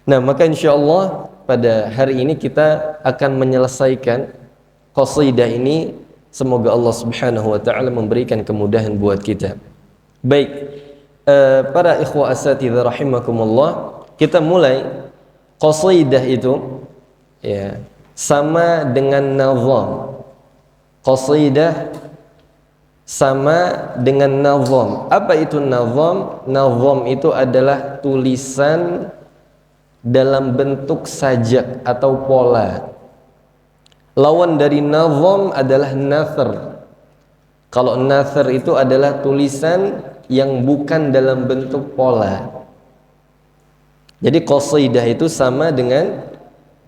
Nah, maka insyaallah pada hari ini kita akan menyelesaikan qasidah ini. Semoga Allah Subhanahu wa taala memberikan kemudahan buat kita. Baik, para ikhwah asatidzah rahimakumullah, kita mulai. Qasidah itu ya sama dengan nazam. Qasidah sama dengan nazam. Apa itu nazam? Nazam itu adalah tulisan dalam bentuk sajak atau pola. Lawan dari nazam adalah nathar. Kalau nathar itu adalah tulisan yang bukan dalam bentuk pola. Jadi qasidah itu sama dengan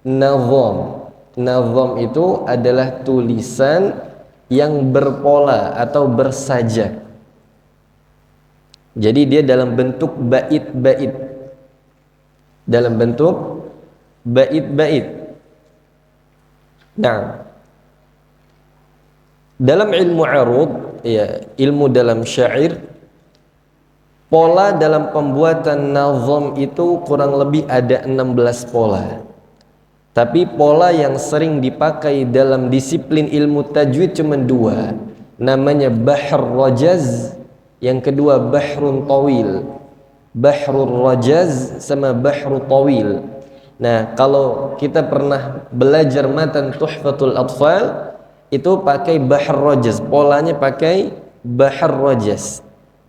nazam. Nazam itu adalah tulisan yang berpola atau bersajak. Jadi dia dalam bentuk bait-bait. Dalam bentuk bait-bait. Nah, dalam ilmu arud, ya, ilmu dalam syair, pola dalam pembuatan nazam itu kurang lebih ada 16 pola. Tapi pola yang sering dipakai dalam disiplin ilmu tajwid cuma dua. Namanya bahr rajaz, yang kedua bahrun tawil. Bahrul rajaz sama bahru tawil. Nah, kalau kita pernah belajar matan Tuhfatul Atfal, itu pakai bahr rajaz, polanya pakai bahr rajaz,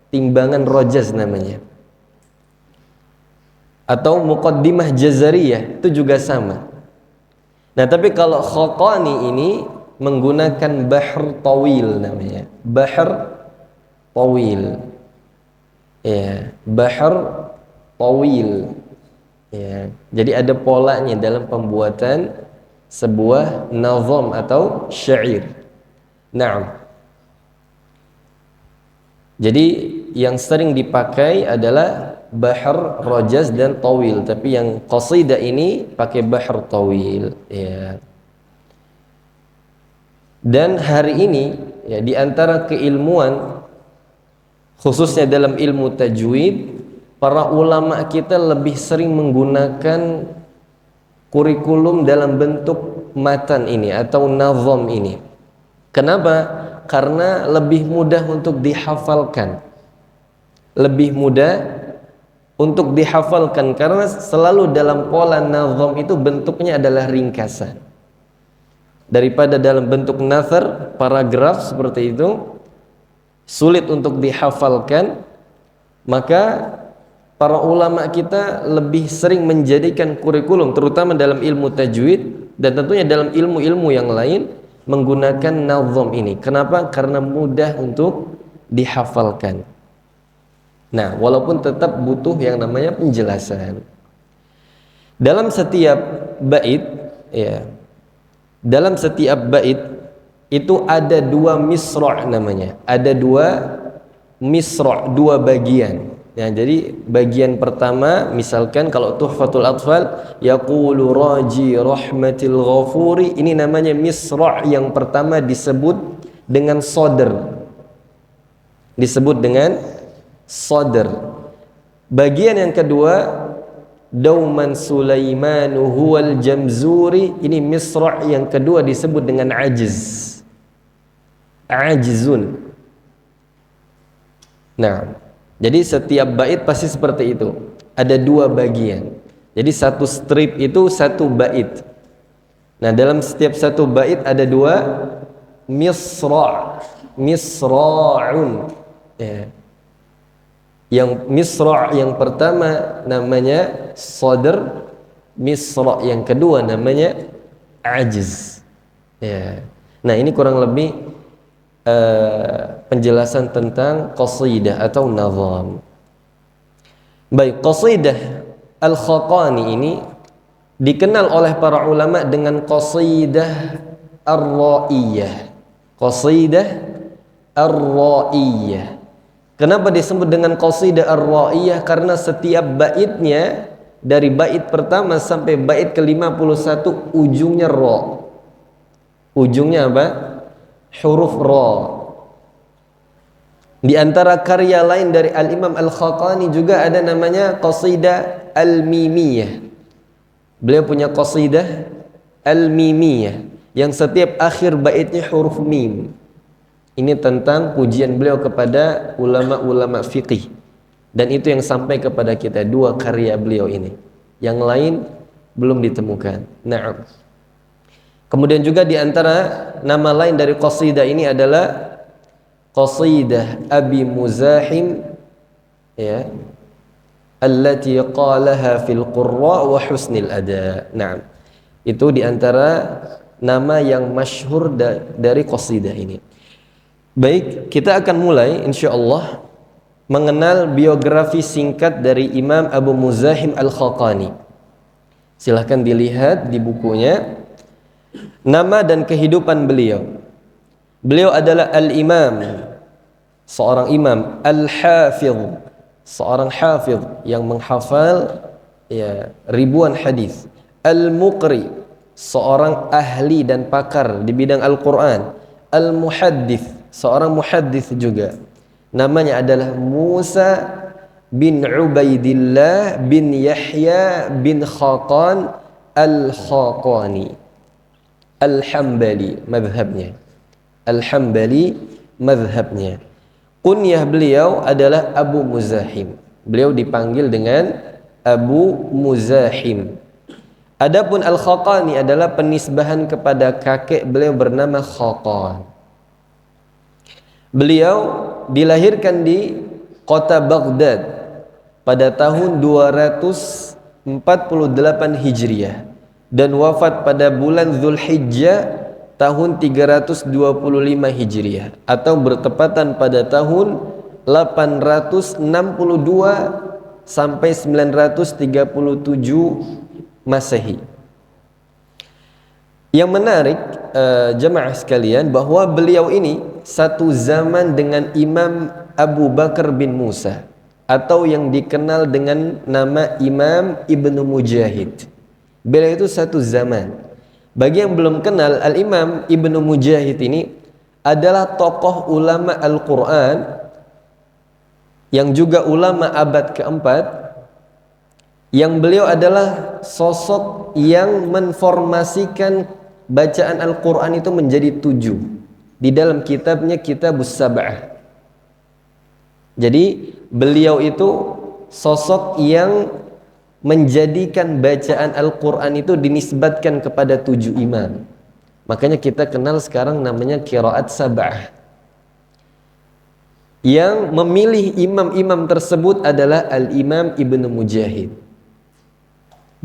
timbangan rajaz namanya. Atau muqaddimah jazariyah, itu juga sama. Nah, tapi kalau Khaqani ini menggunakan bahr tawil namanya. Bahr tawil. Ya, bahr tawil. Ya, jadi ada polanya dalam pembuatan sebuah nazam atau syair. Naam. Jadi yang sering dipakai adalah bahr rajaz dan tawil, tapi yang qasidah ini pakai bahr tawil, ya. Dan hari ini ya, di antara keilmuan khususnya dalam ilmu tajwid, para ulama kita lebih sering menggunakan kurikulum dalam bentuk matan ini atau nazam ini. Kenapa? Karena lebih mudah untuk dihafalkan. Lebih mudah untuk dihafalkan karena selalu dalam pola nazam itu bentuknya adalah ringkasan. Daripada dalam bentuk nathar, paragraf seperti itu, sulit untuk dihafalkan, maka para ulama kita lebih sering menjadikan kurikulum, terutama dalam ilmu tajwid dan tentunya dalam ilmu-ilmu yang lain, menggunakan nazam ini. Kenapa? Karena mudah untuk dihafalkan. Nah, walaupun tetap butuh yang namanya penjelasan. Dalam setiap bait, ya, dalam setiap bait itu ada dua misra' namanya. Ada dua misra', dua bagian. Ya, jadi bagian pertama, misalkan kalau Tuhfatul Atfal, yaqulu raji rahmatil ghafuri, ini namanya misra' yang pertama disebut dengan sodr. Disebut dengan sodr. Bagian yang kedua, dauman Sulaimanu huwal jamzuri, ini misra' yang kedua disebut dengan ajiz. Ajizun. Nah, jadi setiap bait pasti seperti itu. Ada dua bagian. Jadi satu strip itu satu bait. Nah, dalam setiap satu bait ada dua misra'. Misra'un. Ya. Yang misra' yang pertama namanya sadr, misra' yang kedua namanya ajiz. Ya. Nah, ini kurang lebih penjelasan tentang qasidah atau nazam. Baik, qasidah Al-Khaqani ini dikenal oleh para ulama dengan qasidah ar-ra'iyah. Qasidah ar-ra'iyah. Kenapa disebut dengan qasidah ar-ra'iyah? Karena setiap baitnya dari bait pertama sampai bait ke-51 ujungnya ra. Ujungnya apa? Huruf ra. Di antara karya lain dari Al-Imam Al-Khaqani juga ada namanya qasidah al-mimiyah. Beliau punya qasidah Al-Mimiyah yang setiap akhir baitnya huruf mim. Ini tentang pujian beliau kepada ulama-ulama fiqih. Dan itu yang sampai kepada kita, dua karya beliau ini. Yang lain belum ditemukan. Na'am. Kemudian juga di antara nama lain dari qasidah ini adalah qasidah Abi Muzahim, ya, allati qalaha fil qurra wa husnil ada. Na'am. Itu di antara nama yang masyhur dari qasidah ini. Baik, kita akan mulai insyaallah mengenal biografi singkat dari Imam Abu Muzahim Al-Khaqani. Silahkan dilihat di bukunya nama dan kehidupan beliau. Beliau adalah Al-Imam, seorang imam, Al-Hafidh, seorang hafidh yang menghafal, ya, ribuan hadis, Al-Muqri, seorang ahli dan pakar di bidang Al-Quran, Al-Muhaddith, seorang muhaddith juga. Namanya adalah Musa bin Ubaidillah bin Yahya bin Khaqan Al-Khaqani Al-Hambali madhabnya. Al-Hambali madhabnya. Kunyah beliau adalah Abu Muzahim. Beliau dipanggil dengan Abu Muzahim. Adapun Al-Khaqani adalah penisbahan kepada kakek beliau bernama Khaqan. Beliau dilahirkan di kota Baghdad pada tahun 248 Hijriah dan wafat pada bulan Zulhijjah tahun 325 Hijriah atau bertepatan pada tahun 862 sampai 937 Masehi. Yang menarik jemaah sekalian bahwa beliau ini satu zaman dengan Imam Abu Bakar bin Musa atau yang dikenal dengan nama Imam Ibnu Mujahid. Beliau itu satu zaman. Bagi yang belum kenal, Al-Imam Ibnu Mujahid ini adalah tokoh ulama Al-Quran yang juga ulama abad keempat, yang beliau adalah sosok yang menformasikan bacaan Al-Quran itu menjadi 7 di dalam kitabnya Kitabus Sab'ah. Jadi beliau itu sosok yang menjadikan bacaan Al-Quran itu dinisbatkan kepada 7 imam. Makanya kita kenal sekarang namanya Qiraat Sab'ah. Yang memilih imam-imam tersebut adalah Al-Imam Ibnu Mujahid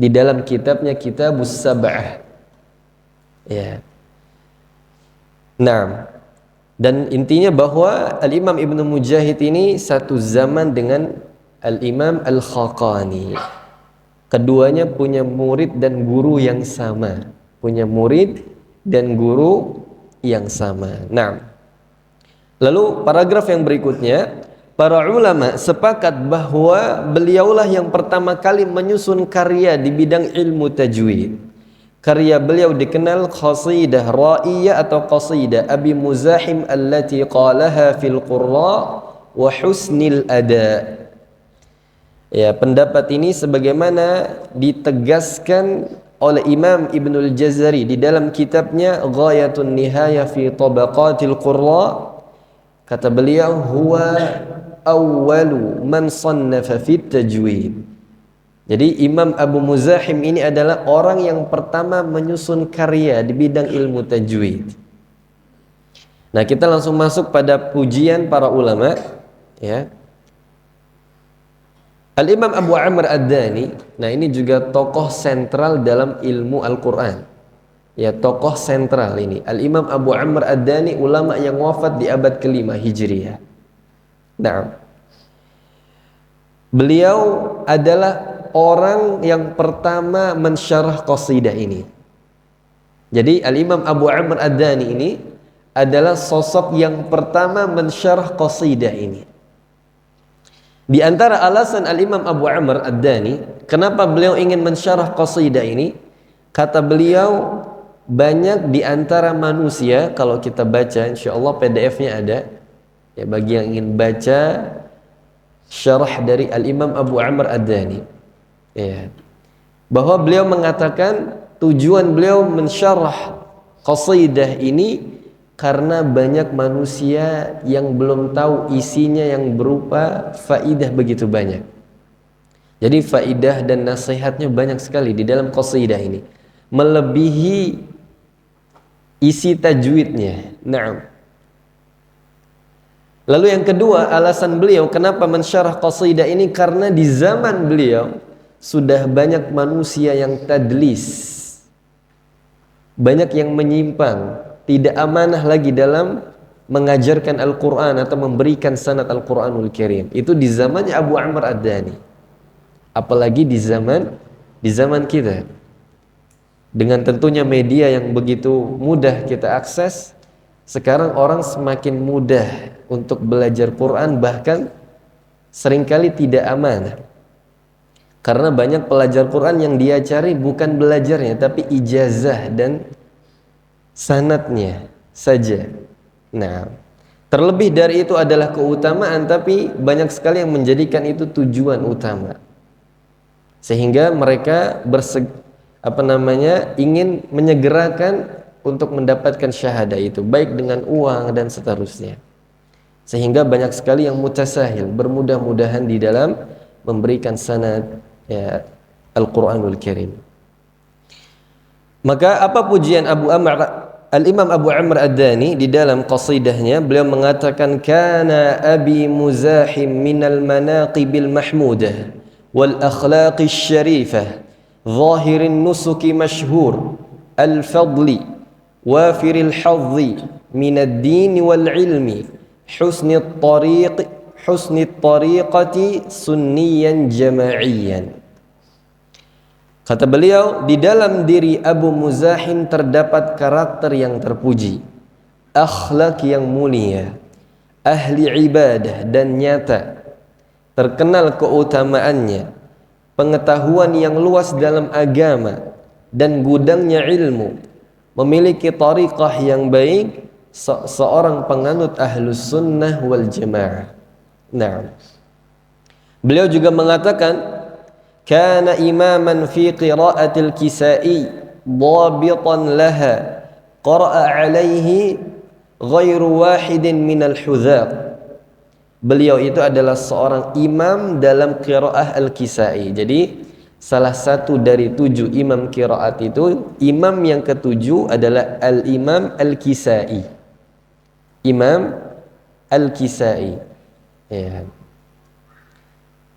di dalam kitabnya Kitabus Sab'ah. Ya. Nah, dan intinya bahwa Al-Imam Ibnu Mujahid ini satu zaman dengan Al-Imam Al-Khaqani. Keduanya punya murid dan guru yang sama. Punya murid dan guru yang sama. Nah, lalu paragraf yang berikutnya, para ulama sepakat bahwa beliaulah yang pertama kali menyusun karya di bidang ilmu tajwid. Karya beliau dikenal qasidah ra'iyah atau qasidah Abi Muzahim allati qalaha fil qurra wa husnil ada. Ya, pendapat ini sebagaimana ditegaskan oleh Imam Ibnul Jazari di dalam kitabnya Ghayatun Nihaya fi Tabaqatil Qurra. Kata beliau, huwa awwalu man sannafa fit tajwid. Jadi Imam Abu Muzahim ini adalah orang yang pertama menyusun karya di bidang ilmu tajwid. Nah, kita langsung masuk pada pujian para ulama, ya. Al-Imam Abu Amr Ad-Dani, nah ini juga tokoh sentral dalam ilmu Al-Quran. Ya, tokoh sentral ini. Al-Imam Abu Amr Ad-Dani, ulama yang wafat di abad ke-5 Hijriah. Nah, beliau adalah orang yang pertama mensyarah qasidah ini. Jadi Al-Imam Abu Amr Ad-Dani ini adalah sosok yang pertama mensyarah qasidah ini. Di antara alasan Al-Imam Abu Amr Ad-Dani kenapa beliau ingin mensyarah qasidah ini, kata beliau, banyak di antara manusia, kalau kita baca insyaallah PDF-nya ada ya bagi yang ingin baca syarah dari Al-Imam Abu Amr Ad-Dani. Ya. bahwa beliau mengatakan tujuan beliau mensyarah qasidah ini karena banyak manusia yang belum tahu isinya yang berupa faidah begitu banyak. Jadi faidah dan nasihatnya banyak sekali di dalam qasidah ini, melebihi isi tajwidnya. Naam. Lalu yang kedua, alasan beliau kenapa mensyarah qasidah ini, karena di zaman beliau sudah banyak manusia yang tadlis, banyak yang menyimpang, tidak amanah lagi dalam mengajarkan Al-Quran atau memberikan sanad Al-Quranul Karim. Itu di zamannya Abu Amr Ad-Dani. Apalagi di zaman kita, dengan tentunya media yang begitu mudah kita akses. Sekarang orang semakin mudah untuk belajar Quran, bahkan seringkali tidak amanah. Karena banyak pelajar Quran yang dia cari bukan belajarnya, tapi ijazah dan sanadnya saja. Nah, terlebih dari itu adalah keutamaan, tapi banyak sekali yang menjadikan itu tujuan utama. Sehingga mereka ingin menyegerakan untuk mendapatkan syahadah itu, baik dengan uang dan seterusnya. Sehingga banyak sekali yang mutasahil, bermudah-mudahan di dalam memberikan sanad Al-Quranul Karim. Maka apa pujian Al-Imam Abu Amr Ad-Dani di dalam qasidahnya, beliau mengatakan, kana abi muzahim minal manaqibil mahmudah wal akhlaqis syarifah zahirin nusuki masyhur al-fadli wafiril hadzi minad din wal ilmi husnit tariqati sunniyan jama'iyyan. Kata beliau, di dalam diri Abu Muzahim terdapat karakter yang terpuji, akhlak yang mulia, ahli ibadah dan nyata, terkenal keutamaannya, pengetahuan yang luas dalam agama dan gudangnya ilmu, memiliki tariqah yang baik, seorang penganut ahlus sunnah wal jamaah. Nah, beliau juga mengatakan, kana imaman fi qira'atil Kisai dhabitan laha qara'a alaihi ghairu wahidin minal hudhaq. Beliau itu adalah seorang imam dalam qira'ah Al-Kisai. Jadi salah satu dari 7 imam qiraat itu, imam yang ketujuh adalah Al-Imam Al-Kisai. Imam Al-Kisai. Ya.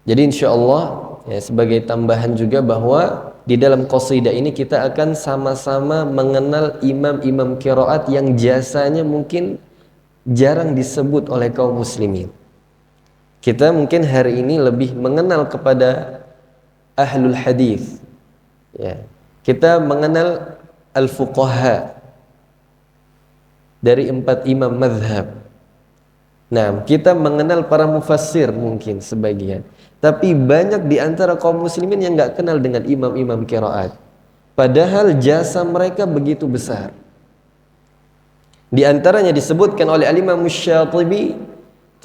Jadi insyaallah sebagai tambahan juga bahwa di dalam qasidah ini kita akan sama-sama mengenal imam-imam qiraat yang jasanya mungkin jarang disebut oleh kaum muslimin. Kita mungkin hari ini lebih mengenal kepada ahlul hadis. Ya. Kita mengenal al-fuqaha dari 4 imam mazhab. Nah, kita mengenal para mufassir mungkin sebagian. Tapi banyak di antara kaum muslimin yang enggak kenal dengan imam-imam qiraat. Padahal jasa mereka begitu besar. Di antaranya disebutkan oleh Al-Imam Asy-Syatibi,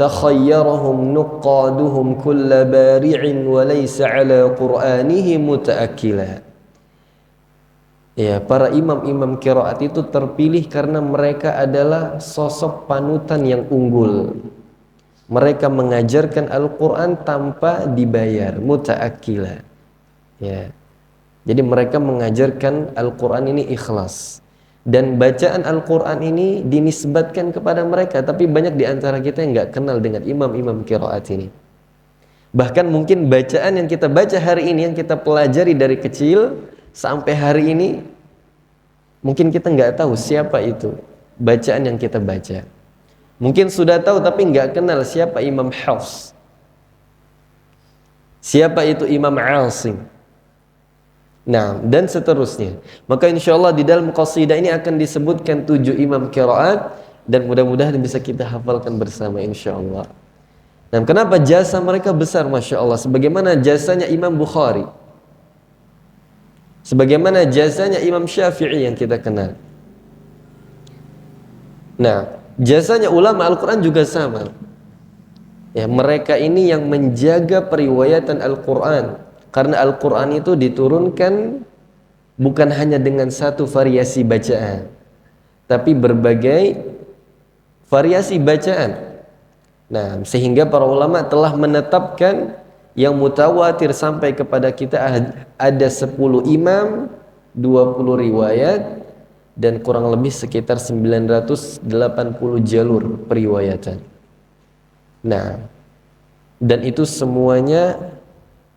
takhayyarahum nuqaduhum kulla bari'in wa laysa ala qur'anihi mutaakkila. Ya, para imam-imam qiraat itu terpilih karena mereka adalah sosok panutan yang unggul. Mereka mengajarkan Al-Quran tanpa dibayar, mutaakkila. Ya. Jadi mereka mengajarkan Al-Quran ini ikhlas. Dan bacaan Al-Quran ini dinisbatkan kepada mereka. Tapi banyak di antara kita yang nggak kenal dengan imam-imam qiraat ini. Bahkan mungkin bacaan yang kita baca hari ini, yang kita pelajari dari kecil sampai hari ini, mungkin kita nggak tahu siapa itu bacaan yang kita baca. Mungkin sudah tahu tapi nggak kenal siapa Imam Hafs, siapa itu Imam Asim. Nah, dan seterusnya. Maka insyaallah di dalam qasidah ini akan disebutkan 7 imam qiraat, dan mudah-mudahan bisa kita hafalkan bersama insyaallah. Dan kenapa jasa mereka besar, Masya Allah, sebagaimana jasanya Imam Bukhari, sebagaimana jasanya Imam Syafi'i yang kita kenal. Nah, jasanya ulama Al-Quran juga sama. Ya, mereka ini yang menjaga periwayatan Al-Quran Karena Al-Quran itu diturunkan bukan hanya dengan satu variasi bacaan, tapi berbagai variasi bacaan. Nah, sehingga para ulama telah menetapkan yang mutawatir sampai kepada kita ada 10 imam, 20 riwayat, dan kurang lebih sekitar 980 jalur periwayatan. Nah, dan itu semuanya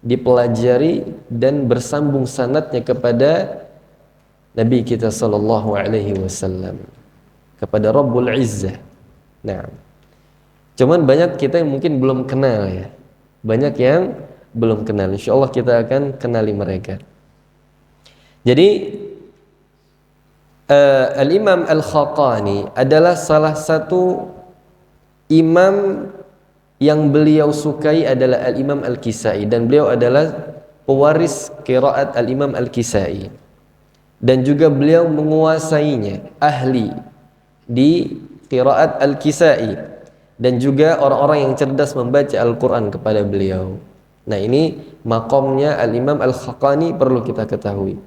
dipelajari dan bersambung sanadnya kepada Nabi kita sallallahu alaihi wasallam, kepada Rabbul Izzah. Nah, cuman banyak kita yang mungkin belum kenal ya. Banyak yang belum kenal. Insyaallah kita akan kenali mereka. Jadi Al-Imam Al-Khaqani adalah salah satu imam yang beliau sukai adalah Al-Imam Al-Kisai, dan beliau adalah pewaris qiraat Al-Imam Al-Kisai, dan juga beliau menguasainya, ahli di qiraat Al-Kisai, dan juga orang-orang yang cerdas membaca Al-Quran kepada beliau. Nah, ini maqamnya Al-Imam Al-Khaqani perlu kita ketahui.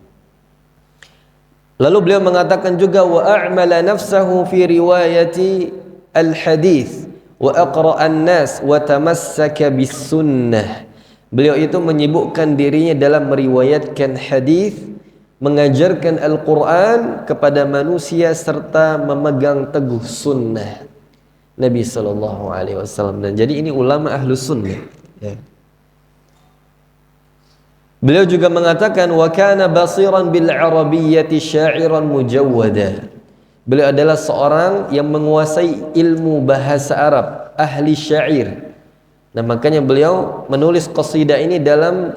Lalu beliau mengatakan juga wa a'mala nafsahu fi riwayati al-hadits wa aqra'an nas wa tamassaka bis sunnah. Beliau itu menyibukkan dirinya dalam meriwayatkan hadis, mengajarkan Al-Quran kepada manusia, serta memegang teguh sunnah Nabi sallallahu alaihi wasallam. Dan jadi ini ulama ahlus sunnah ya. Beliau juga mengatakan wa kana basiran bil arabiyyati sya'iran mujawwada. Beliau adalah seorang yang menguasai ilmu bahasa Arab, ahli syair. Nah, makanya beliau menulis qasidah ini dalam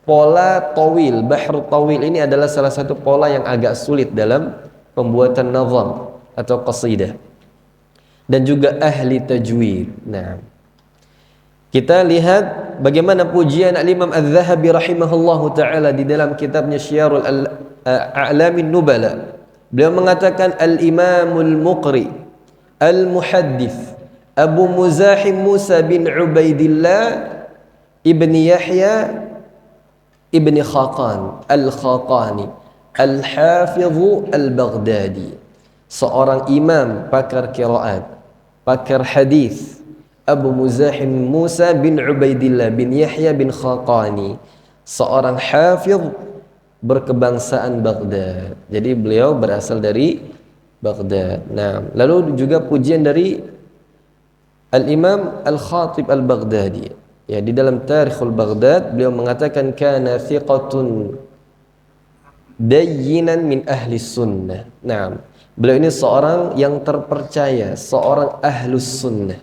pola tawil. Bahr tawil ini adalah salah satu pola yang agak sulit dalam pembuatan nazam atau qasidah. Dan juga ahli tajwid. Nah, kita lihat bagaimana pujian Al-Imam Al-Zahabi rahimahullahu ta'ala di dalam kitabnya Syiarul A'lamin Nubala. Beliau mengatakan Al-Imamul Muqri Al-Muhaddith Abu Muzahim Musa bin Ubaidillah ibni Yahya ibni Khaqan Al-Khaqani Al-Hafidhu Al-Baghdadi, seorang imam pakar qiraat, pakar hadis, Abu Muzahim Musa bin Ubaidillah bin Yahya bin Khaqani, seorang hafidh berkebangsaan Baghdad. Jadi beliau berasal dari Baghdad. Nah, lalu juga pujian dari Al-Imam Al-Khatib Al-Baghdadi. Ya, di dalam Tarikhul Baghdad beliau mengatakan kana thiqatun dayyinan min ahli sunnah. Nah, beliau ini seorang yang terpercaya, seorang ahlus sunnah.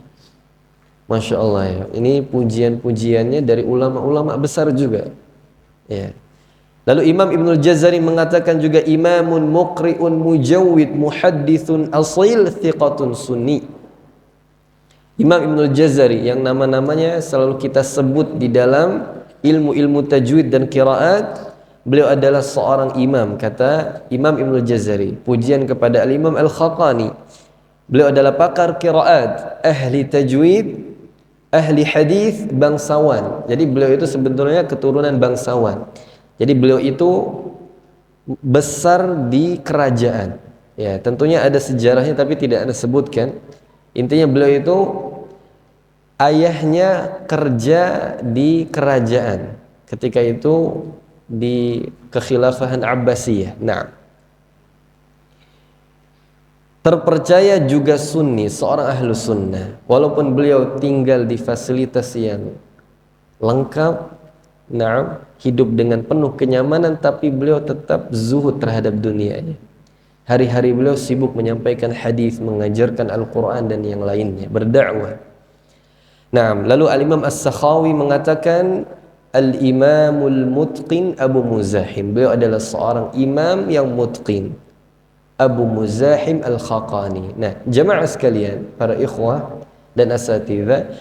Masya Allah ya. Ini pujian-pujiannya dari ulama-ulama besar juga. Ya. Lalu Imam Ibnul Jazari mengatakan juga imamun muqri'un mujawwid muhaddithun asil thiqatun sunni. Imam Ibnul Jazari yang nama-namanya selalu kita sebut di dalam ilmu-ilmu tajwid dan qiraat, beliau adalah seorang imam, kata Imam Ibnul Jazari. Pujian kepada Al-Imam Al-Khaqani. Beliau adalah pakar qiraat, ahli tajwid, ahli hadis, bangsawan. Jadi beliau itu sebetulnya keturunan bangsawan. Jadi beliau itu besar di kerajaan. Ya, tentunya ada sejarahnya tapi tidak Anda sebutkan. Intinya beliau itu ayahnya kerja di kerajaan. Ketika itu di kekhilafahan Abbasiyah. Nah, terpercaya juga sunni, seorang ahlu sunnah. Walaupun beliau tinggal di fasilitas yang lengkap, nah, hidup dengan penuh kenyamanan, tapi beliau tetap zuhud terhadap dunianya. Hari-hari beliau sibuk menyampaikan hadis, mengajarkan Al-Quran dan yang lainnya, berdakwah. Nah, lalu Al-Imam As-Sakhawi mengatakan Al-Imamul Mutqin Abu Muzahim. Beliau adalah seorang imam yang mutqin, Abu Muzahim Al-Khaqani. Nah, jamaah sekalian, para ikhwah dan asatidzah,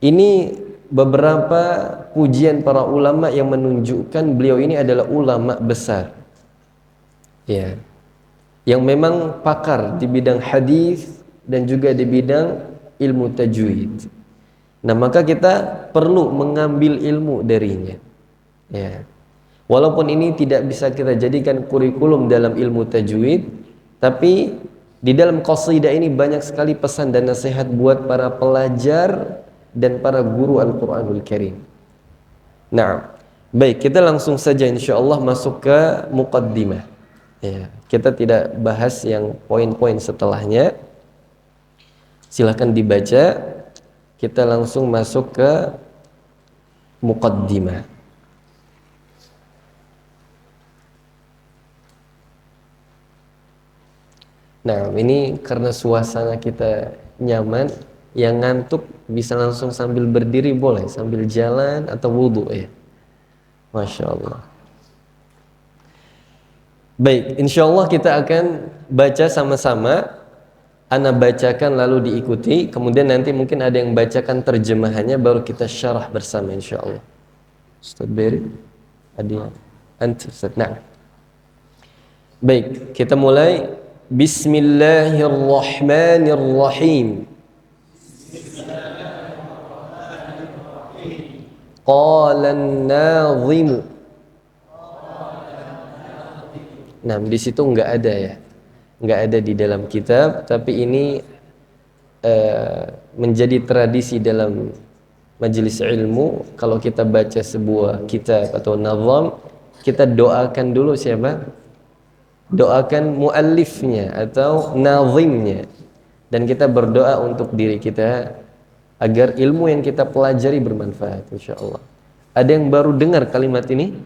ini beberapa pujian para ulama yang menunjukkan beliau ini adalah ulama besar. Ya. Yang memang pakar di bidang hadis dan juga di bidang ilmu tajwid. Nah, maka kita perlu mengambil ilmu darinya. Ya. Walaupun ini tidak bisa kita jadikan kurikulum dalam ilmu tajwid, tapi di dalam qasidah ini banyak sekali pesan dan nasihat buat para pelajar dan para guru Al-Quranul Karim. Nah, baik, kita langsung saja insyaallah masuk ke muqaddimah. Ya, kita tidak bahas yang poin-poin setelahnya. Silahkan dibaca. Kita langsung masuk ke muqaddimah. Nah, ini karena suasana kita nyaman, yang ngantuk bisa langsung sambil berdiri boleh, sambil jalan atau wudhu ya. Masya Allah. Baik, insya Allah kita akan baca sama-sama. Ana bacakan lalu diikuti, kemudian nanti mungkin ada yang bacakan terjemahannya, baru kita syarah bersama insya Allah. Ustaz Beri, Adia, Anta, Ustaz. Nah, baik, kita mulai. Bismillahirrahmanirrahim. Qala an-nadhimu. Nah, di situ enggak ada ya. Enggak ada di dalam kitab, tapi ini menjadi tradisi dalam majelis ilmu. Kalau kita baca sebuah kitab atau nazam, kita doakan dulu siapa? Doakan muallifnya atau nazimnya, dan kita berdoa untuk diri kita agar ilmu yang kita pelajari bermanfaat insyaallah. Ada yang baru dengar kalimat ini?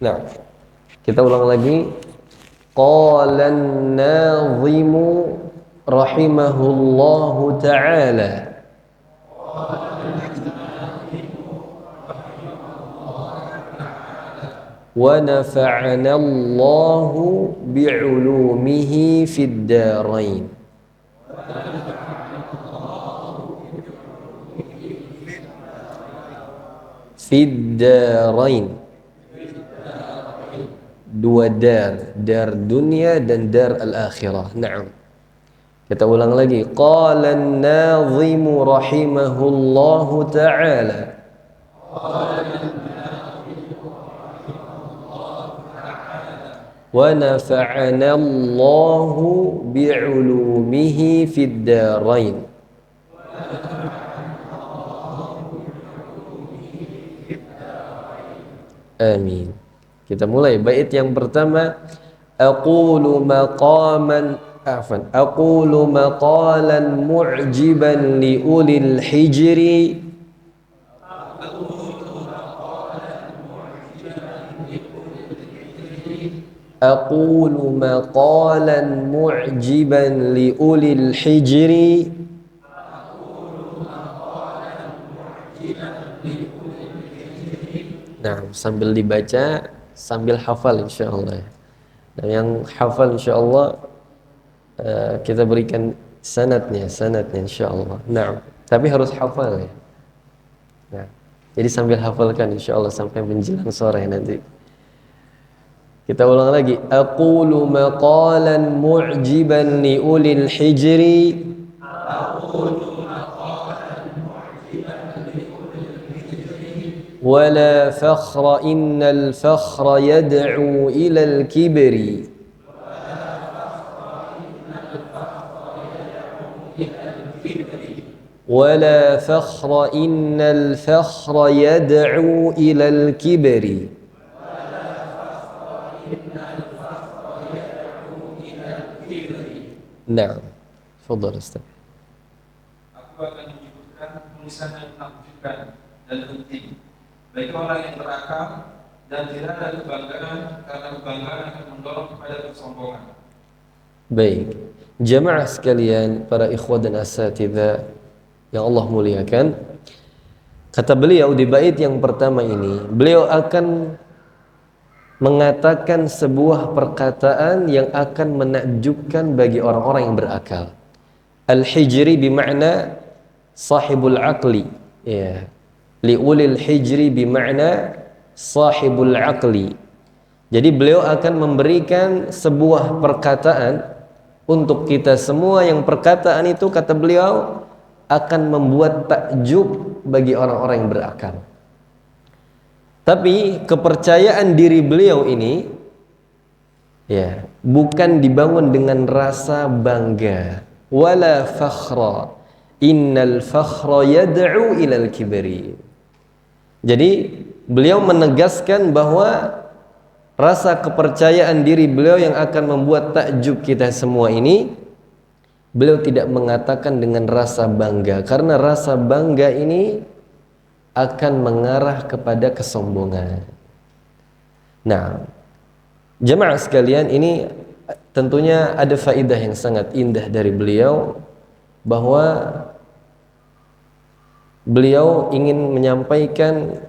Nah, kita ulang lagi. Qala an-nadhimu rahimahullahu ta'ala. Wa nafa'ana Allahu bi'ulumihi fid darain. Fid darain. Dua dar, dar dunia dan dar al-akhirah. Naam. Kita ulang lagi. Qala an-nadhimu rahimahullahu ta'ala. Wa nafa'ana Allahu bi'ulumihi fid darain. Amin. Kita mulai bait yang pertama. Aqulu maqaman aqulu maqalan mu'jiban li ulil hijri. Aqulu maqalan mu'jiban li ulil hijri. Nah, sambil dibaca sambil hafal insyaallah. Dan yang hafal insyaallah kita berikan sanadnya insyaallah. Nah, tapi harus hafal ya. Nah, jadi sambil hafalkan insyaallah sampai menjelang sore nanti. Kita ulang lagi. Aqulu maqalan mu'jiban li ulil hijri. ولا فخر إن الفخر يدعو إلى الكبر ولا فخر إن الفخر يدعو إلى الكبر. نعم تفضل أستاذ. Aku akan menyebutkan tulisan yang menakjubkan dan penting bagi orang yang berakal, dan tidak ada kebanggaan karena kebanggaan akan mendorong kepada kesombongan. Baik, jamaah sekalian, para ikhwah dan asatidzah yang Allah muliakan, kata beliau di bait yang pertama ini, beliau akan mengatakan sebuah perkataan yang akan menakjubkan bagi orang-orang yang berakal. Al-hijri bimakna sahibul aqli, ya. Liulil hijri bimakna sahibul aqli. Jadi beliau akan memberikan sebuah perkataan untuk kita semua, yang perkataan itu kata beliau akan membuat takjub bagi orang-orang yang berakal. Tapi kepercayaan diri beliau ini ya bukan dibangun dengan rasa bangga, wala fakhra, innal fakhra yad'u ilal kibri. Jadi beliau menegaskan bahwa rasa kepercayaan diri beliau yang akan membuat takjub kita semua ini, beliau tidak mengatakan dengan rasa bangga, karena rasa bangga ini akan mengarah kepada kesombongan. Nah, jemaah sekalian, ini tentunya ada faedah yang sangat indah dari beliau, bahwa beliau ingin menyampaikan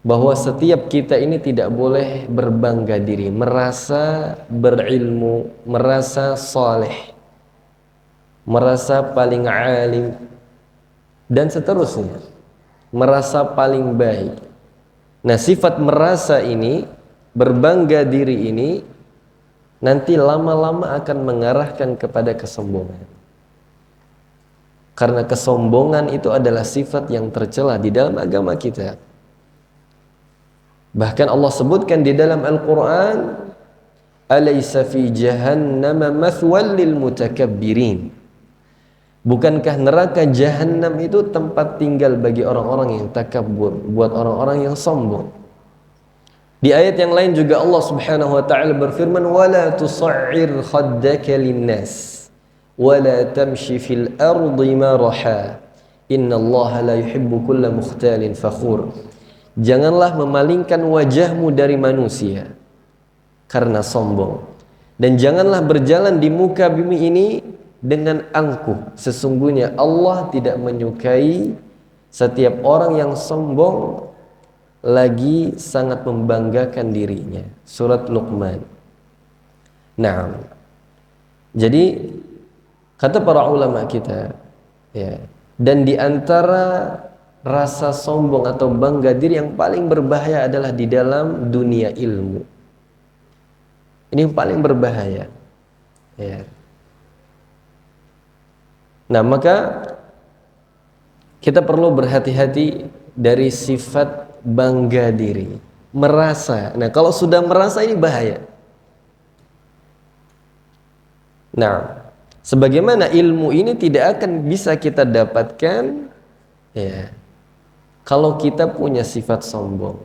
bahwa setiap kita ini tidak boleh berbangga diri, merasa berilmu, merasa saleh, merasa paling alim, dan seterusnya, merasa paling baik. Nah, sifat merasa ini, berbangga diri ini, nanti lama-lama akan mengarahkan kepada kesombongan. Karena kesombongan itu adalah sifat yang tercela di dalam agama kita. Bahkan Allah sebutkan di dalam Al-Quran, alaysa fi jahannama mathwal lil mutakabbirin. Bukankah neraka jahannam itu tempat tinggal bagi orang-orang yang takabur, buat orang-orang yang sombong. Di ayat yang lain juga Allah Subhanahu wa taala berfirman, wala tusa'ir khaddaka linnas wala tamshi fil ardi maraha innallaha la yuhibbu kulla mukhtalin fakhur. Janganlah memalingkan wajahmu dari manusia karena sombong, dan janganlah berjalan di muka bumi ini dengan angkuh. Sesungguhnya Allah tidak menyukai setiap orang yang sombong lagi sangat membanggakan dirinya. Surat Luqman. Nah, jadi kata para ulama kita, ya, dan di antara rasa sombong atau bangga diri yang paling berbahaya adalah di dalam dunia ilmu. Ini yang paling berbahaya, ya. Nah, maka kita perlu berhati-hati dari sifat bangga diri, merasa. Nah, kalau sudah merasa ini bahaya. Nah, sebagaimana ilmu ini tidak akan bisa kita dapatkan, ya, kalau kita punya sifat sombong.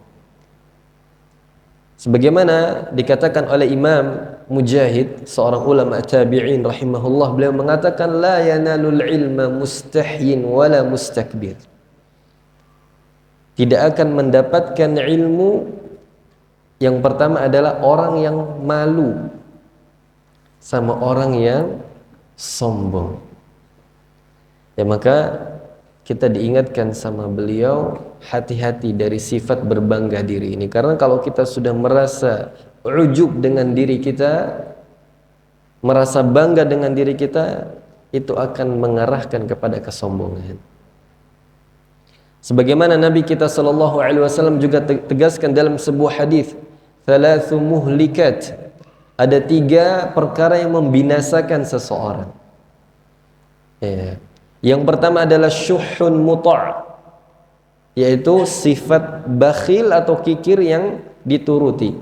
Sebagaimana dikatakan oleh Imam Mujahid, seorang ulama tabi'in rahimahullah, beliau mengatakan, la yanalul ilma mustahyin wala mustakbir. Tidak akan mendapatkan ilmu, yang pertama adalah orang yang malu sama orang yang sombong. Ya, maka kita diingatkan sama beliau, hati-hati dari sifat berbangga diri ini. Karena kalau kita sudah merasa ujub dengan diri kita, merasa bangga dengan diri kita, itu akan mengarahkan kepada kesombongan. Sebagaimana Nabi kita SAW juga tegaskan dalam sebuah hadis, thalathu muhlikat, ada 3 perkara yang membinasakan seseorang. Ya. Yang pertama adalah syuhun muta', yaitu sifat bakhil atau kikir yang dituruti.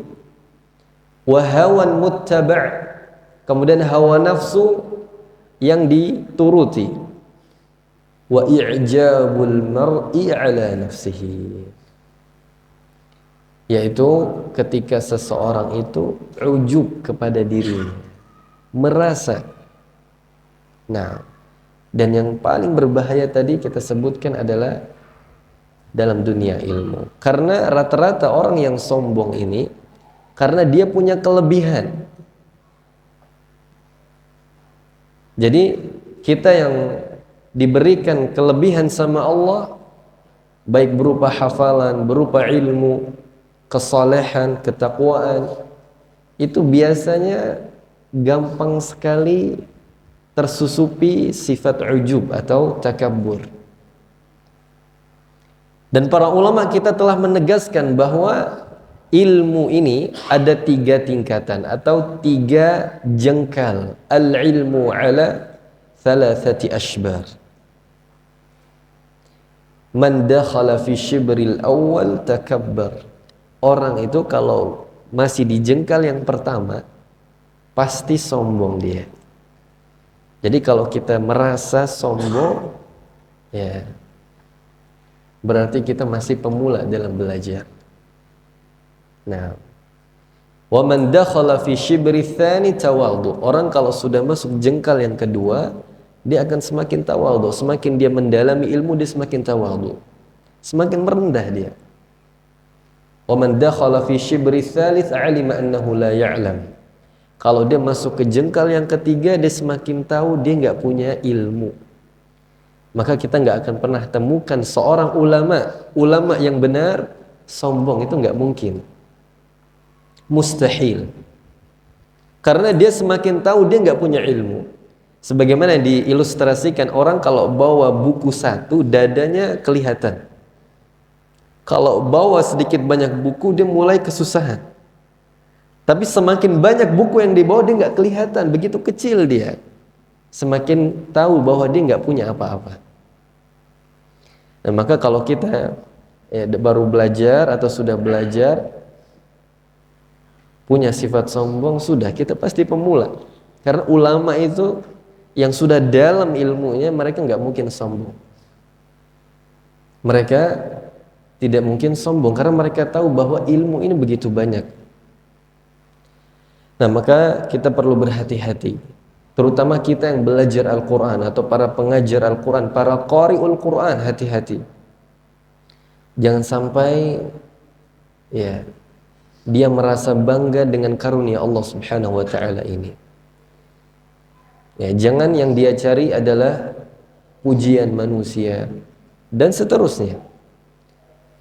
Wa hawan muttaba', kemudian hawa nafsu yang dituruti. Wa i'jabul mar'i ala nafsihi, yaitu ketika seseorang itu ujub kepada dirinya, merasa. Nah, dan yang paling berbahaya tadi kita sebutkan adalah dalam dunia ilmu. Karena rata-rata orang yang sombong ini, karena dia punya kelebihan. Jadi kita yang diberikan kelebihan sama Allah, baik berupa hafalan, berupa ilmu, kesalehan, ketakwaan, itu biasanya gampang sekali tersusupi sifat ujub atau takabur. Dan para ulama kita telah menegaskan bahwa ilmu ini ada 3 tingkatan atau 3 jengkal. Al-ilmu ala thalathati ashbar. Man dakhala fi shibril awal takabbar. Orang itu kalau masih di jengkal yang pertama pasti sombong dia. Jadi kalau kita merasa sombong, ya berarti kita masih pemula dalam belajar. Nah, wa man dakhala fi shibri tsani tawadhu. Orang kalau sudah masuk jengkal yang kedua, dia akan semakin tawadhu, semakin dia mendalami ilmu dia semakin tawadhu. Semakin merendah dia. Wa man dakhala fi shibri tsalits 'alima annahu la ya'lam. Kalau dia masuk ke jengkal yang ketiga, dia semakin tahu dia nggak punya ilmu. Maka kita nggak akan pernah temukan seorang ulama yang benar sombong, itu nggak mungkin. Mustahil. Karena dia semakin tahu dia nggak punya ilmu. Sebagaimana diilustrasikan, orang kalau bawa buku satu dadanya kelihatan. Kalau bawa sedikit banyak buku dia mulai kesusahan. Tapi semakin banyak buku yang dibawa dia nggak kelihatan, begitu kecil dia. Semakin tahu bahwa dia nggak punya apa-apa. Nah, maka kalau kita baru belajar atau sudah belajar punya sifat sombong, sudah kita pasti pemula. Karena ulama itu yang sudah dalam ilmunya, mereka nggak mungkin sombong. Mereka tidak mungkin sombong karena mereka tahu bahwa ilmu ini begitu banyak. Nah, maka kita perlu berhati-hati, terutama kita yang belajar Al-Quran atau para pengajar Al-Quran, para qari'ul Quran, hati-hati. Jangan sampai dia merasa bangga dengan karunia Allah Subhanahu wa taala ini. Jangan yang dia cari adalah pujian manusia dan seterusnya.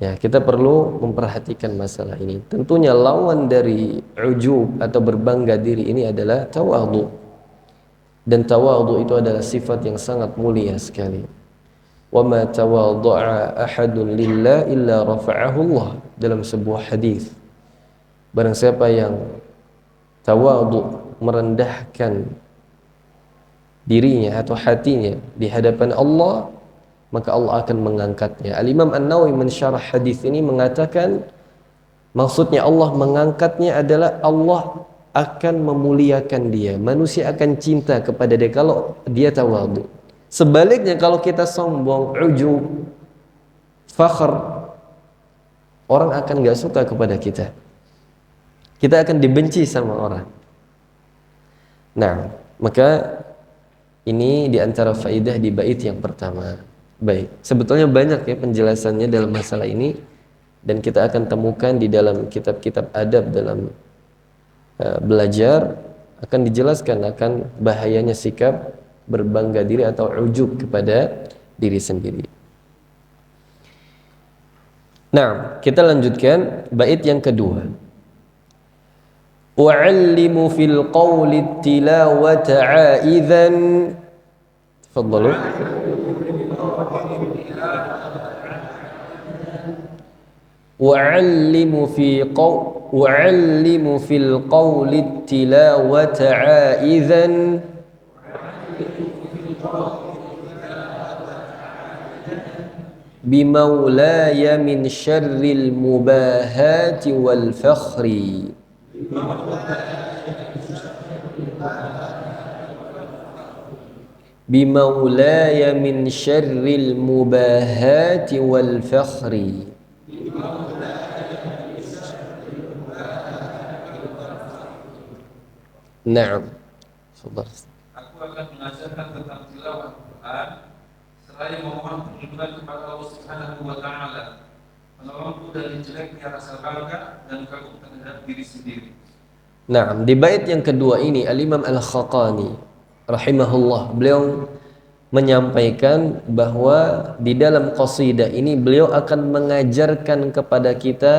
Kita perlu memperhatikan masalah ini. Tentunya lawan dari ujub atau berbangga diri ini adalah tawadhu. Dan tawadhu itu adalah sifat yang sangat mulia sekali. Wa ma tawadha'a ahadun lillah illa rafa'ahu Allah, dalam sebuah hadis. Barang siapa yang tawadhu, merendahkan dirinya atau hatinya di hadapan Allah, maka Allah akan mengangkatnya. Al-Imam An-Nawawi mensyarah hadis ini mengatakan, maksudnya Allah mengangkatnya adalah Allah akan memuliakan dia. Manusia akan cinta kepada dia kalau dia tawadhu. Sebaliknya kalau kita sombong, ujub, fakhr, orang akan gak suka kepada kita. Kita akan dibenci sama orang. Nah, maka ini diantara faidah di bait yang pertama. Baik, sebetulnya banyak penjelasannya dalam masalah ini, dan kita akan temukan di dalam kitab-kitab adab dalam belajar, akan dijelaskan akan bahayanya sikap berbangga diri atau ujub kepada diri sendiri. Nah, kita lanjutkan bait yang kedua. Wa'allimu fil qawli tilawata 'aidzan. Tafadhalu. وعلم في القول التلاوة عائذا بمولاي من شر المباهات والفخر. بمولاي من شر المباهات والفخر. Naam. Aku akan mengajarkan tentang tilawah Al-Quran seraya memohon perlindungan kepada Allah Subhanahu wa taala, menolongku dari jeleknya rasa bangga dan kagum terhadap diri sendiri. Naam, di bait yang kedua ini Al-Imam Al-Khaqani rahimahullah, beliau menyampaikan bahwa di dalam qasidah ini beliau akan mengajarkan kepada kita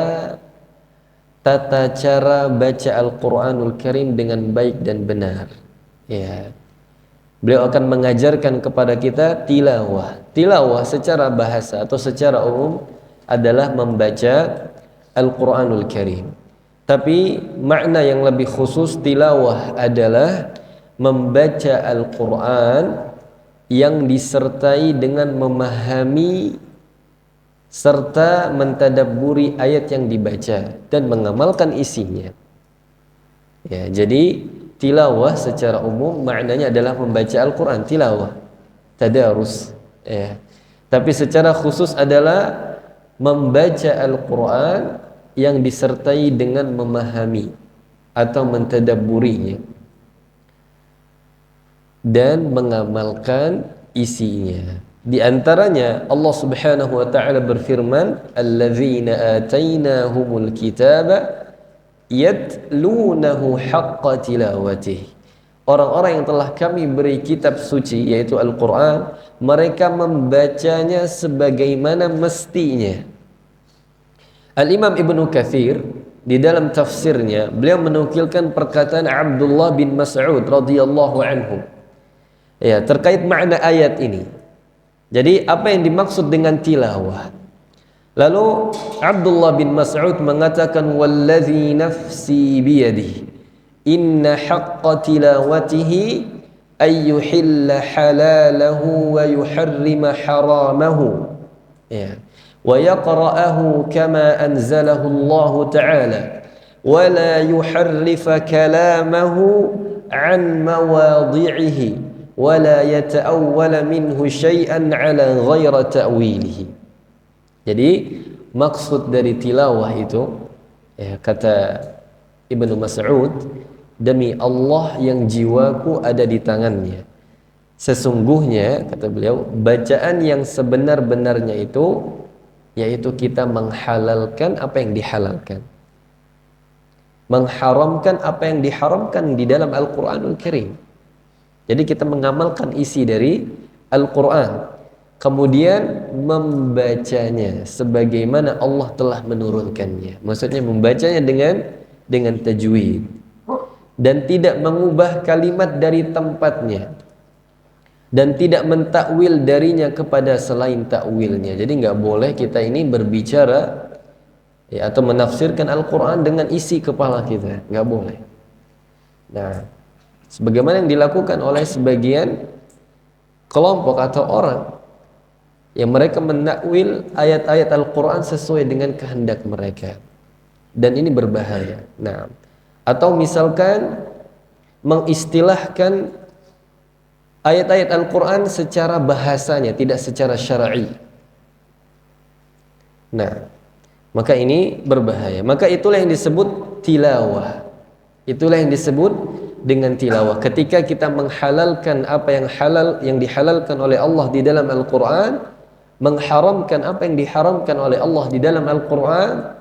tata cara baca Al-Quranul Karim dengan baik dan benar. Beliau akan mengajarkan kepada kita tilawah. Tilawah secara bahasa atau secara umum adalah membaca Al-Quranul Karim. Tapi makna yang lebih khusus tilawah adalah membaca Al-Quran yang disertai dengan memahami serta mentadabburi ayat yang dibaca dan mengamalkan isinya. Ya, jadi tilawah secara umum maknanya adalah membaca Al-Quran, tilawah, tadarus. Ya. Tapi secara khusus adalah membaca Al-Quran yang disertai dengan memahami atau mentadabburinya dan mengamalkan isinya. Di antaranya Allah Subhanahu wa taala berfirman, "Alladzina atainahumul kitaba yatlunahu haqqa tilawatih." Orang-orang yang telah kami beri kitab suci yaitu Al-Qur'an, mereka membacanya sebagaimana mestinya. Al-Imam Ibnu Katsir di dalam tafsirnya beliau menukilkan perkataan Abdullah bin Mas'ud radhiyallahu anhu. Ya, terkait makna ayat ini. Jadi apa yang dimaksud dengan tilawah? Lalu Abdullah bin Mas'ud mengatakan, "Wallazi nafsi biyadihi inna haqqa tilawatihi ay yuhilla halalahu wa yuharrima haramahu." Ya. Wa yaqra'ahu kama anzalahu Allah Ta'ala wa la yuharrifa kalamahu an mawadhi'ihi wa la yata'awwala minhu syai'an ala ghaira ta'wilihi. Jadi maksud dari tilawah itu, ya, kata Ibnu Mas'ud, demi Allah yang jiwaku ada di tangannya, sesungguhnya kata beliau, bacaan yang sebenar-benarnya itu yaitu kita menghalalkan apa yang dihalalkan, mengharamkan apa yang diharamkan di dalam Al-Quranul Karim. Jadi kita mengamalkan isi dari Al-Quran, kemudian membacanya sebagaimana Allah telah menurunkannya. Maksudnya membacanya dengan tajwid dan tidak mengubah kalimat dari tempatnya dan tidak mentakwil darinya kepada selain takwilnya. Jadi nggak boleh kita ini berbicara, ya, atau menafsirkan Al-Quran dengan isi kepala kita, nggak boleh. Nah, sebagaimana yang dilakukan oleh sebagian kelompok atau orang yang mereka menakwil ayat-ayat Al-Quran sesuai dengan kehendak mereka, dan ini berbahaya. Nah, atau misalkan mengistilahkan ayat-ayat Al-Quran secara bahasanya, tidak secara syar'i. Nah, maka ini berbahaya. Maka itulah yang disebut tilawah. Itulah yang disebut dengan tilawah. Ketika kita menghalalkan apa yang halal, yang dihalalkan oleh Allah di dalam Al-Quran, mengharamkan apa yang diharamkan oleh Allah di dalam Al-Quran,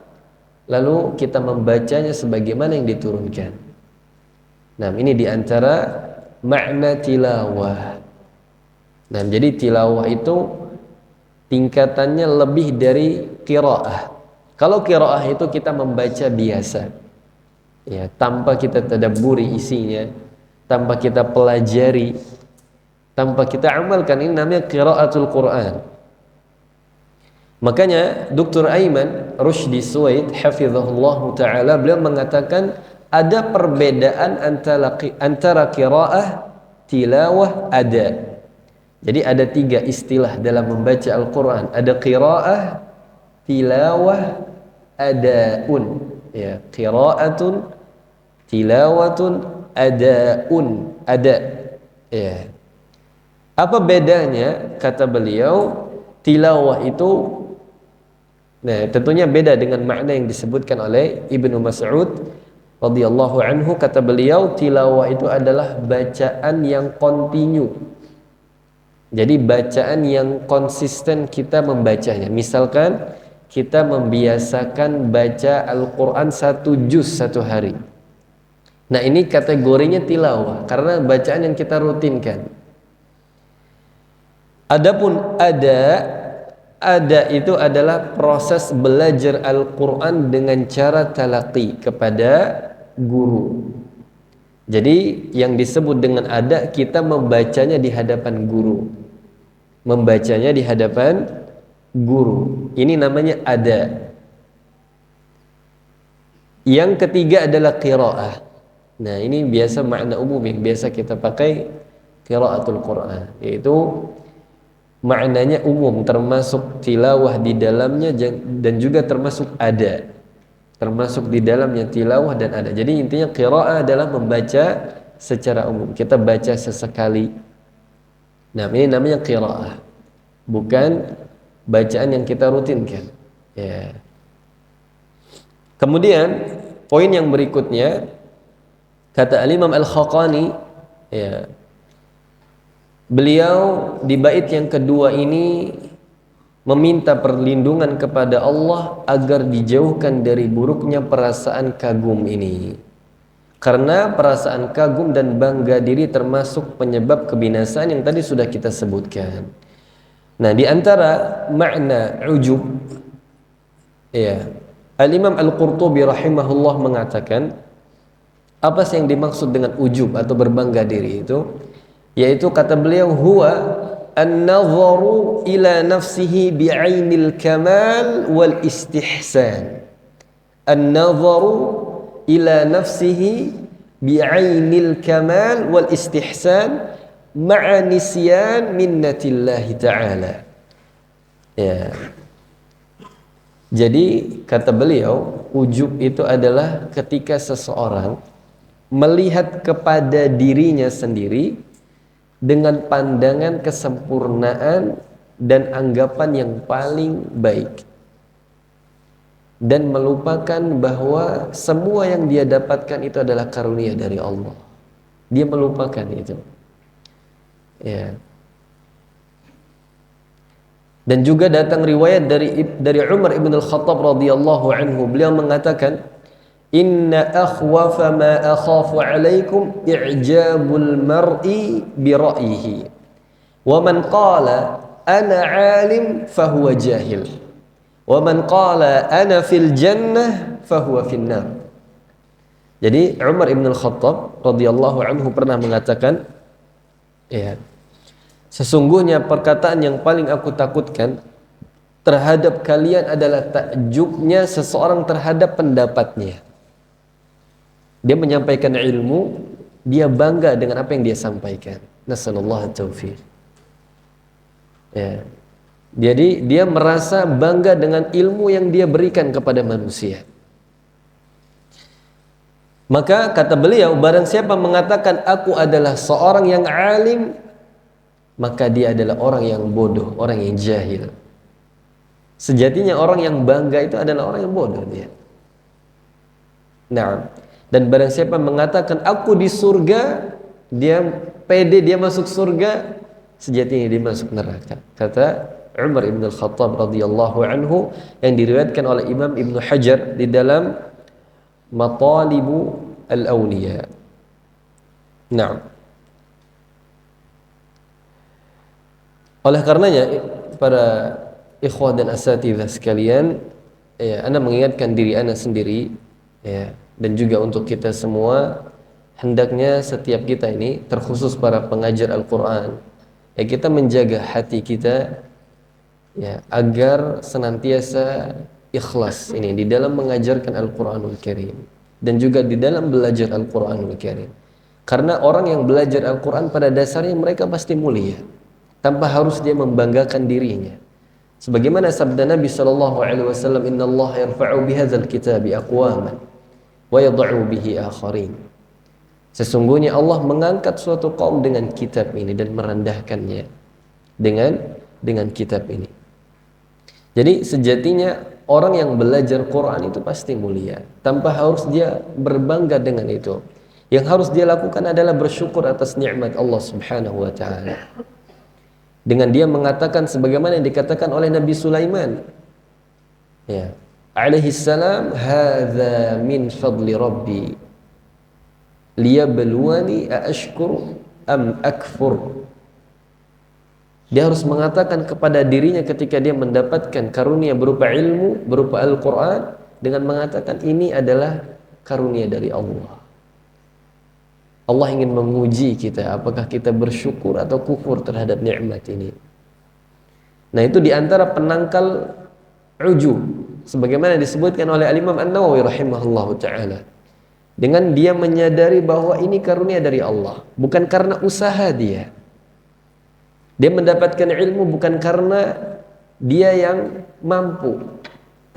lalu kita membacanya sebagaimana yang diturunkan. Nah, ini diantara makna tilawah. Nah, jadi tilawah itu tingkatannya lebih dari qiraah. Kalau qiraah itu kita membaca biasa, ya, tanpa kita tadabburi isinya, tanpa kita pelajari, tanpa kita amalkan. Ini namanya qiraatul Quran. Makanya Dr. Aiman Rushdi Suwaid hafizahullah ta'ala, beliau mengatakan ada perbedaan antara qiraah, tilawah, ada. Jadi ada 3 istilah dalam membaca Al-Quran. Ada qiraah, tilawah, adaun. Ya, qiraatun, tilawatun, adaun. Ada. Ya. Apa bedanya? Kata beliau, tilawah itu, nah, tentunya beda dengan makna yang disebutkan oleh Ibnu Mas'ud radhiyallahu anhu. Kata beliau, tilawah itu adalah bacaan yang kontinu. Jadi bacaan yang konsisten kita membacanya. Misalkan kita membiasakan baca Al-Quran 1 juz 1 hari. Nah, ini kategorinya tilawah karena bacaan yang kita rutinkan. Adapun ada itu adalah proses belajar Al-Quran dengan cara talaqi kepada guru. Jadi yang disebut dengan ada, kita membacanya di hadapan guru, membacanya di hadapan guru. Ini namanya ada. Yang ketiga adalah qiraah. Nah, ini biasa makna umum yang biasa kita pakai qiraatul Quran, yaitu maknanya umum, termasuk tilawah di dalamnya dan juga termasuk ada. Termasuk di dalamnya tilawah dan ada. Jadi intinya qiraah adalah membaca secara umum. Kita baca sesekali. Nah, ini namanya qiraah. Bukan bacaan yang kita rutinkan. Ya. Kemudian poin yang berikutnya kata Al-Imam Al-Khaqani, ya, beliau di bait yang kedua ini meminta perlindungan kepada Allah agar dijauhkan dari buruknya perasaan kagum ini. Karena perasaan kagum dan bangga diri termasuk penyebab kebinasaan yang tadi sudah kita sebutkan. Nah, di antara makna ujub, ya, Al-Imam Al-Qurtubi rahimahullah mengatakan, apa sih yang dimaksud dengan ujub atau berbangga diri itu? Yaitu kata beliau, huwa an-nadharu ila nafsihi bi'ainil kamal wal istihsan. An-nadharu ila nafsihi bi'ainil kamal wal istihsan ma'a nisyan minnatillahi ta'ala. Ya. Jadi kata beliau, ujub itu adalah ketika seseorang melihat kepada dirinya sendiri dengan pandangan kesempurnaan dan anggapan yang paling baik, dan melupakan bahwa semua yang dia dapatkan itu adalah karunia dari Allah. Dia melupakan itu. Ya. Dan juga datang riwayat dari Umar ibn al-Khattab radhiyallahu anhu, beliau mengatakan, inna akhwafa ma akhafu alaikum i'jabul mar'i bi ra'yihi wa man qala ana alim fahuwa jahil wa man qala ana fil jannah fahuwa fin nar. Jadi Umar ibn al-Khattab radhiyallahu anhu pernah mengatakan, ya, sesungguhnya perkataan yang paling aku takutkan terhadap kalian adalah takjubnya seseorang terhadap pendapatnya. Dia menyampaikan ilmu, dia bangga dengan apa yang dia sampaikan. Nasallallahu taufiq. Ya. Jadi dia merasa bangga dengan ilmu yang dia berikan kepada manusia. Maka kata beliau, barang siapa mengatakan aku adalah seorang yang alim, maka dia adalah orang yang bodoh, orang yang jahil. Sejatinya orang yang bangga itu adalah orang yang bodoh dia. Nah, dan barang siapa mengatakan aku di surga, dia pede dia masuk surga, sejatinya dia masuk neraka. Kata Umar ibn al-Khattab radhiyallahu anhu, yang diriwayatkan oleh Imam Ibn Hajar di dalam Matalibu al-Awliya. Nah, oleh karenanya para ikhwah dan asatidzah sekalian, ya, ana mengingatkan diri ana sendiri, ya, dan juga untuk kita semua, hendaknya setiap kita ini, terkhusus para pengajar Al-Quran, ya, kita menjaga hati kita, ya, agar senantiasa ikhlas ini di dalam mengajarkan Al-Quranul Karim dan juga di dalam belajar Al-Quranul Karim. Karena orang yang belajar Al-Quran pada dasarnya mereka pasti mulia, tanpa harus dia membanggakan dirinya. Sebagaimana sabda Nabi sallallahu alaihi wasallam, innallaha yarfa'u bihadzal kitabi aqwaman wa yad'u bihi akharin. Sesungguhnya Allah mengangkat suatu kaum dengan kitab ini dan merendahkannya dengan kitab ini. Jadi sejatinya orang yang belajar Quran itu pasti mulia, tanpa harus dia berbangga dengan itu. Yang harus dia lakukan adalah bersyukur atas nikmat Allah Subhanahu wa taala. Dengan dia mengatakan sebagaimana yang dikatakan oleh Nabi Sulaiman, ya, alaihi salam, hadza min fadli rabbi liyabluwani aashkur am akfur. Dia harus mengatakan kepada dirinya ketika dia mendapatkan karunia berupa ilmu, berupa Al-Quran, dengan mengatakan ini adalah karunia dari Allah. Allah ingin menguji kita, apakah kita bersyukur atau kufur terhadap nikmat ini. Nah, itu diantara penangkal ujub, sebagaimana disebutkan oleh Al-Imam An-Nawawi rahimahullahu taala. Dengan dia menyadari bahwa ini karunia dari Allah, bukan karena usaha dia. Dia mendapatkan ilmu bukan karena dia yang mampu,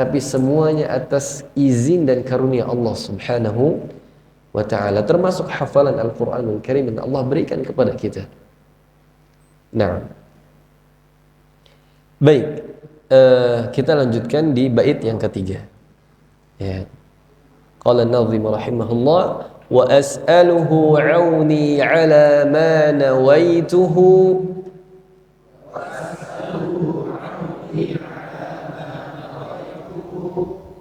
tapi semuanya atas izin dan karunia Allah Subhanahu wa taala, termasuk hafalan Al-Qur'anul Karim yang Allah berikan kepada kita. Nah, baik, kita lanjutkan di bait yang ketiga. Ya. Qala an-Nazim rahimahullah wa as'aluhu 'auni 'ala ma nawaituhu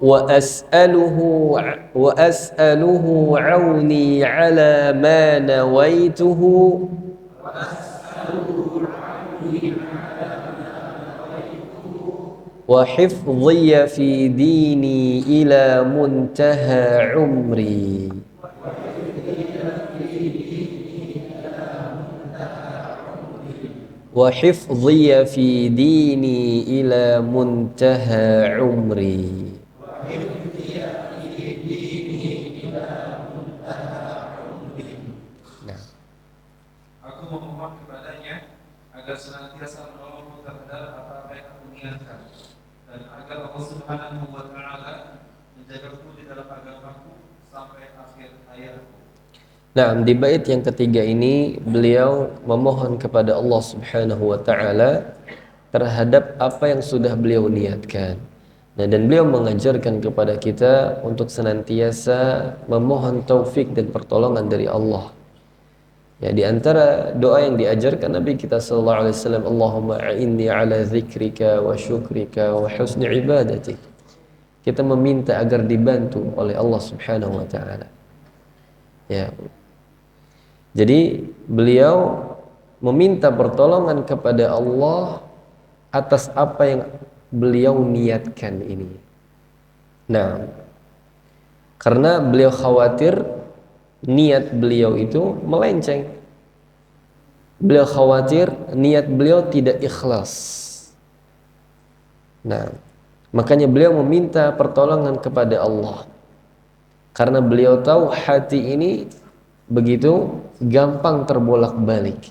wa as'aluhu 'auni 'ala ma nawaituhu وحفظي في ديني إلى منتهى عمري وحفظي في ديني إلى منتهى عمري. Aku memohon kepadanya agar senantiasa menolongku terhadap apa-apa yang aku niatkan, dan agar Allah Subhanahu wa taala menjagaku di dalam agamaku sampai akhir hayatku. Nah, di bait yang ketiga ini beliau memohon kepada Allah Subhanahu wa taala terhadap apa yang sudah beliau niatkan. Nah, dan beliau mengajarkan kepada kita untuk senantiasa memohon taufik dan pertolongan dari Allah. Ya, di antara doa yang diajarkan Nabi kita sallallahu alaihi wasallam, Allahumma a'inni ala dzikrika wa syukrika wa husni ibadatik. Kita meminta agar dibantu oleh Allah Subhanahu wa taala. Ya. Jadi beliau meminta pertolongan kepada Allah atas apa yang beliau niatkan ini. Nah, karena beliau khawatir niat beliau itu melenceng. Beliau khawatir niat beliau tidak ikhlas. Nah, makanya beliau meminta pertolongan kepada Allah. Karena beliau tahu hati ini begitu gampang terbolak-balik.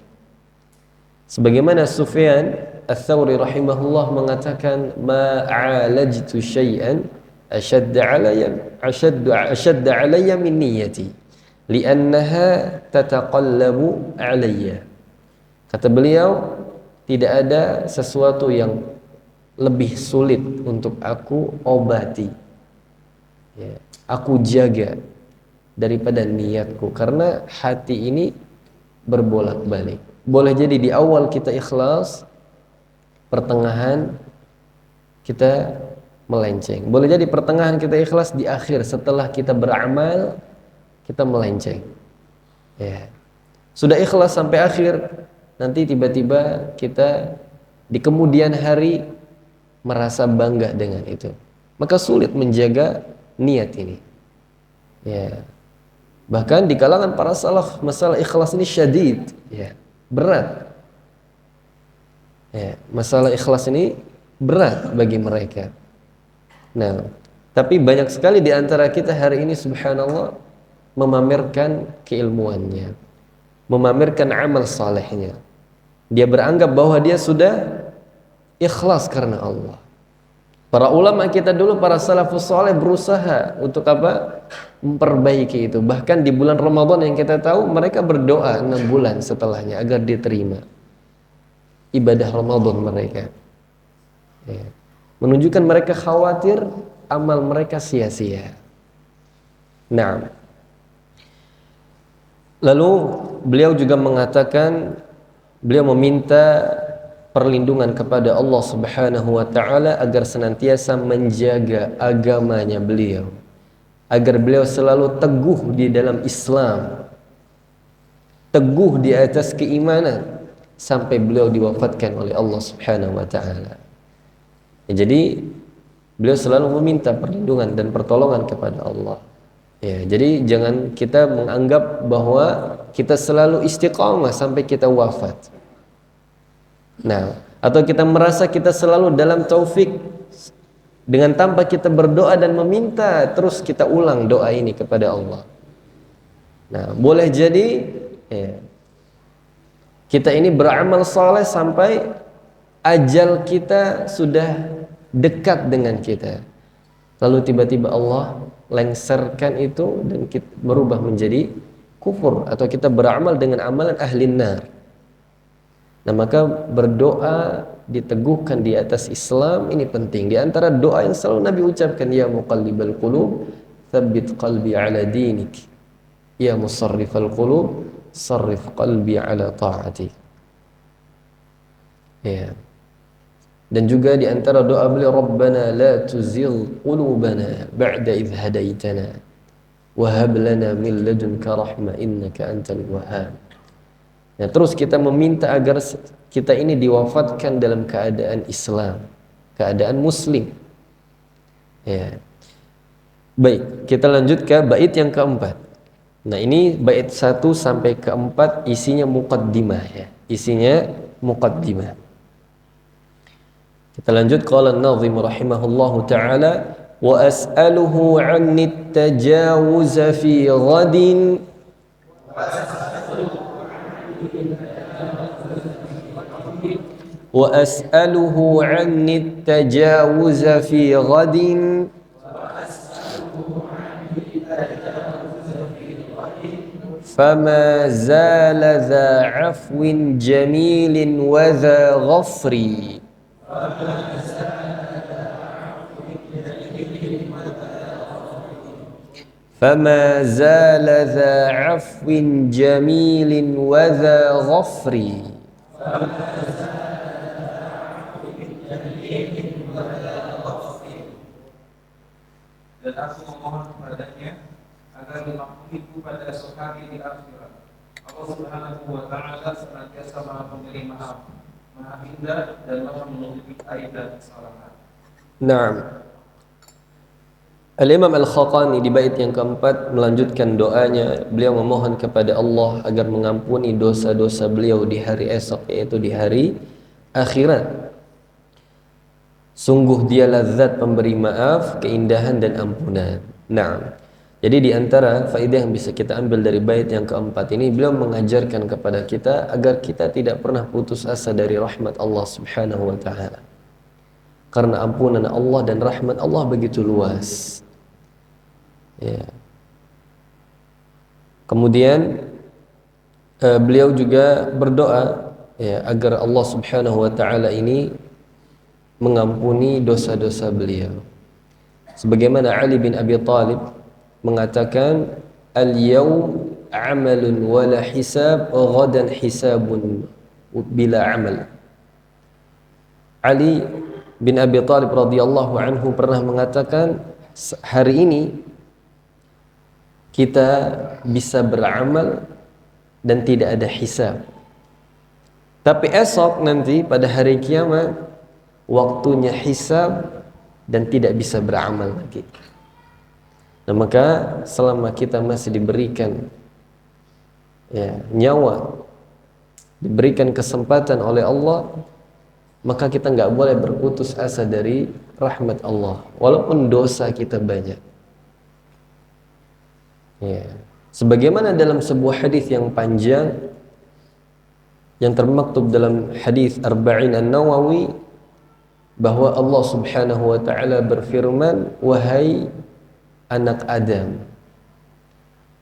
Sebagaimana Sufyan Ats-Tsauri rahimahullah mengatakan, ma'alajtu syai'an ashadda alayya min niyyati li'annaha tataqallabu alayya. Kata beliau, tidak ada sesuatu yang lebih sulit untuk aku obati, ya, aku jaga daripada niatku, karena hati ini berbolak-balik. Boleh jadi di awal kita ikhlas, pertengahan kita melenceng. Boleh jadi pertengahan kita ikhlas, di akhir setelah kita beramal kita melenceng. Ya. Sudah ikhlas sampai akhir, nanti tiba-tiba kita di kemudian hari merasa bangga dengan itu. Maka sulit menjaga niat ini. Ya. Bahkan di kalangan para salaf masalah ikhlas ini syadid, ya, berat. Ya, masalah ikhlas ini berat bagi mereka. Nah, tapi banyak sekali di antara kita hari ini subhanallah memamerkan keilmuannya, memamerkan amal salehnya. Dia beranggap bahwa dia sudah ikhlas karena Allah. Para ulama kita dulu, para salafus saleh berusaha untuk apa? Memperbaiki itu. Bahkan di bulan Ramadan yang kita tahu, mereka berdoa 6 bulan setelahnya agar diterima ibadah Ramadan mereka. Ya. Menunjukkan mereka khawatir amal mereka sia-sia. Nah, lalu beliau juga mengatakan, beliau meminta perlindungan kepada Allah Subhanahu wa taala agar senantiasa menjaga agamanya beliau, agar beliau selalu teguh di dalam Islam, teguh di atas keimanan sampai beliau diwafatkan oleh Allah Subhanahu wa taala. Ya, jadi beliau selalu meminta perlindungan dan pertolongan kepada Allah. Ya, jadi jangan kita menganggap bahwa kita selalu istiqamah sampai kita wafat. Nah, atau kita merasa kita selalu dalam taufik Dengan tanpa kita berdoa dan meminta, terus kita ulang doa ini kepada Allah. Nah, boleh jadi ya, kita ini beramal saleh sampai ajal kita sudah dekat dengan kita. Lalu tiba-tiba Allah lengserkan itu dan kita berubah menjadi kufur, atau kita beramal dengan amalan ahli nar. Nah, maka berdoa diteguhkan di atas Islam ini penting. Di antara doa yang selalu Nabi ucapkan, ya muqallibal qulub, tsabbit qalbi ala dinik. Ya musarrifal qulub, sarrif qalbi ala ta'atik. Ya. Dan juga di antara doa beliau, Rabbana la tuzigh qulubana ba'da idh hadaitana wa hab lana min ladunka rahmah innaka antal wahhab. Nah, terus kita meminta agar kita ini diwafatkan dalam keadaan Islam, keadaan Muslim. Ya. Baik, kita lanjut ke bait yang keempat. Nah, ini bait 1 sampai ke 4 isinya muqaddimah ya. Isinya muqaddimah. Kita lanjut, qala an-nazim rahimahullahu ta'ala wa as'aluhu 'anni at-tajawuz fi ghadin وأسأله عني التجاوز في غد فما زال ذا عفو جميل وذا غفر فما زال ذا عفو جميل وذا غفر. Dan aku memohon kepadanya agar mengampuniku pada esok hari di akhirat. Allah Subhanahu wa Ta'ala senantiasa Maha Pemberi maaf, Maha Indah, dan Maha menutupi aib dan kesalahan. Naam. Al-Imam Al-Khaqani di bait yang keempat melanjutkan doanya. Beliau memohon kepada Allah agar mengampuni dosa-dosa beliau di hari esok, yaitu di hari akhirat. Sungguh dialah zat pemberi maaf, keindahan dan ampunan. Nah, jadi di antara faedah yang bisa kita ambil dari bait yang keempat ini, beliau mengajarkan kepada kita agar kita tidak pernah putus asa dari rahmat Allah Subhanahu wa Ta'ala. Karena ampunan Allah dan rahmat Allah begitu luas. Ya. Kemudian beliau juga berdoa ya, agar Allah Subhanahu wa Ta'ala ini mengampuni dosa-dosa beliau. Sebagaimana Ali bin Abi Thalib mengatakan, al-yawm amalun wala hisab, ghadan hisabun bila amal. Ali bin Abi Thalib radhiyallahu anhu pernah mengatakan, hari ini kita bisa beramal dan tidak ada hisab. Tapi esok nanti pada hari kiamat waktunya hisab dan tidak bisa beramal lagi. Nah, maka selama kita masih diberikan ya, nyawa, diberikan kesempatan oleh Allah, maka kita nggak boleh berputus asa dari rahmat Allah, walaupun dosa kita banyak. Ya. Sebagaimana dalam sebuah hadis yang panjang yang termaktub dalam hadis Arba'in An-Nawawi, bahwa Allah Subhanahu wa Ta'ala berfirman, wahai anak Adam,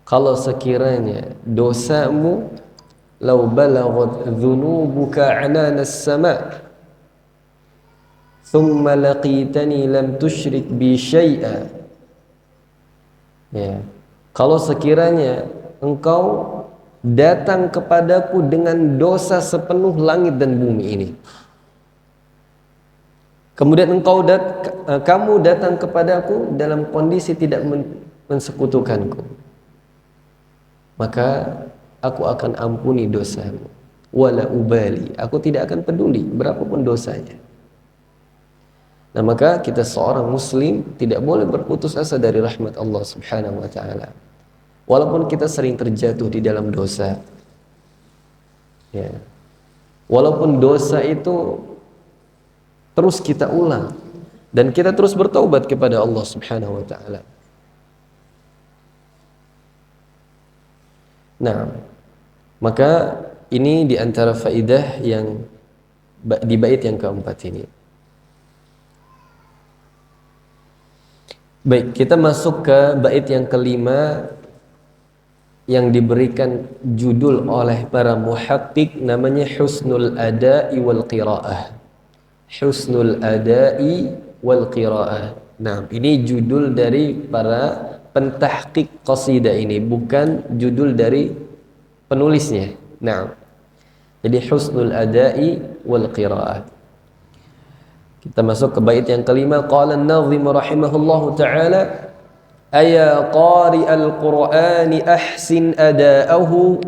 kalau sekiranya dosamu law balaghat dhunubuka ananas sama' thumma laqitani lam tusyrik bi syai'a. Ya, kalau sekiranya engkau datang kepadaku dengan dosa sepenuh langit dan bumi ini, kemudian kamu datang kepadaku dalam kondisi tidak mensekutukanku, maka aku akan ampuni dosamu. Wala ubali, aku tidak akan peduli berapapun dosanya. Nah, maka kita seorang muslim tidak boleh berputus asa dari rahmat Allah Subhanahu wa Ta'ala, walaupun kita sering terjatuh di dalam dosa ya. Walaupun dosa itu terus kita ulang, dan kita terus bertaubat kepada Allah Subhanahu wa taala. Nah, maka ini di antara faidah yang di bait yang keempat ini. Baik, kita masuk ke bait yang kelima yang diberikan judul oleh para muhaqqiq, namanya Husnul Ada'i wal Qiraah. Husnul Ada'i wal Qiraah. Nah, ini judul dari para pentahqiq qasidah ini, bukan judul dari penulisnya. Nah, jadi Husnul Ada'i wal Qiraah. Kita masuk ke bait yang kelima. Qala an-nazim rahimahullahu ta'ala, aya qari'al qur'ani ahsin ada'ahu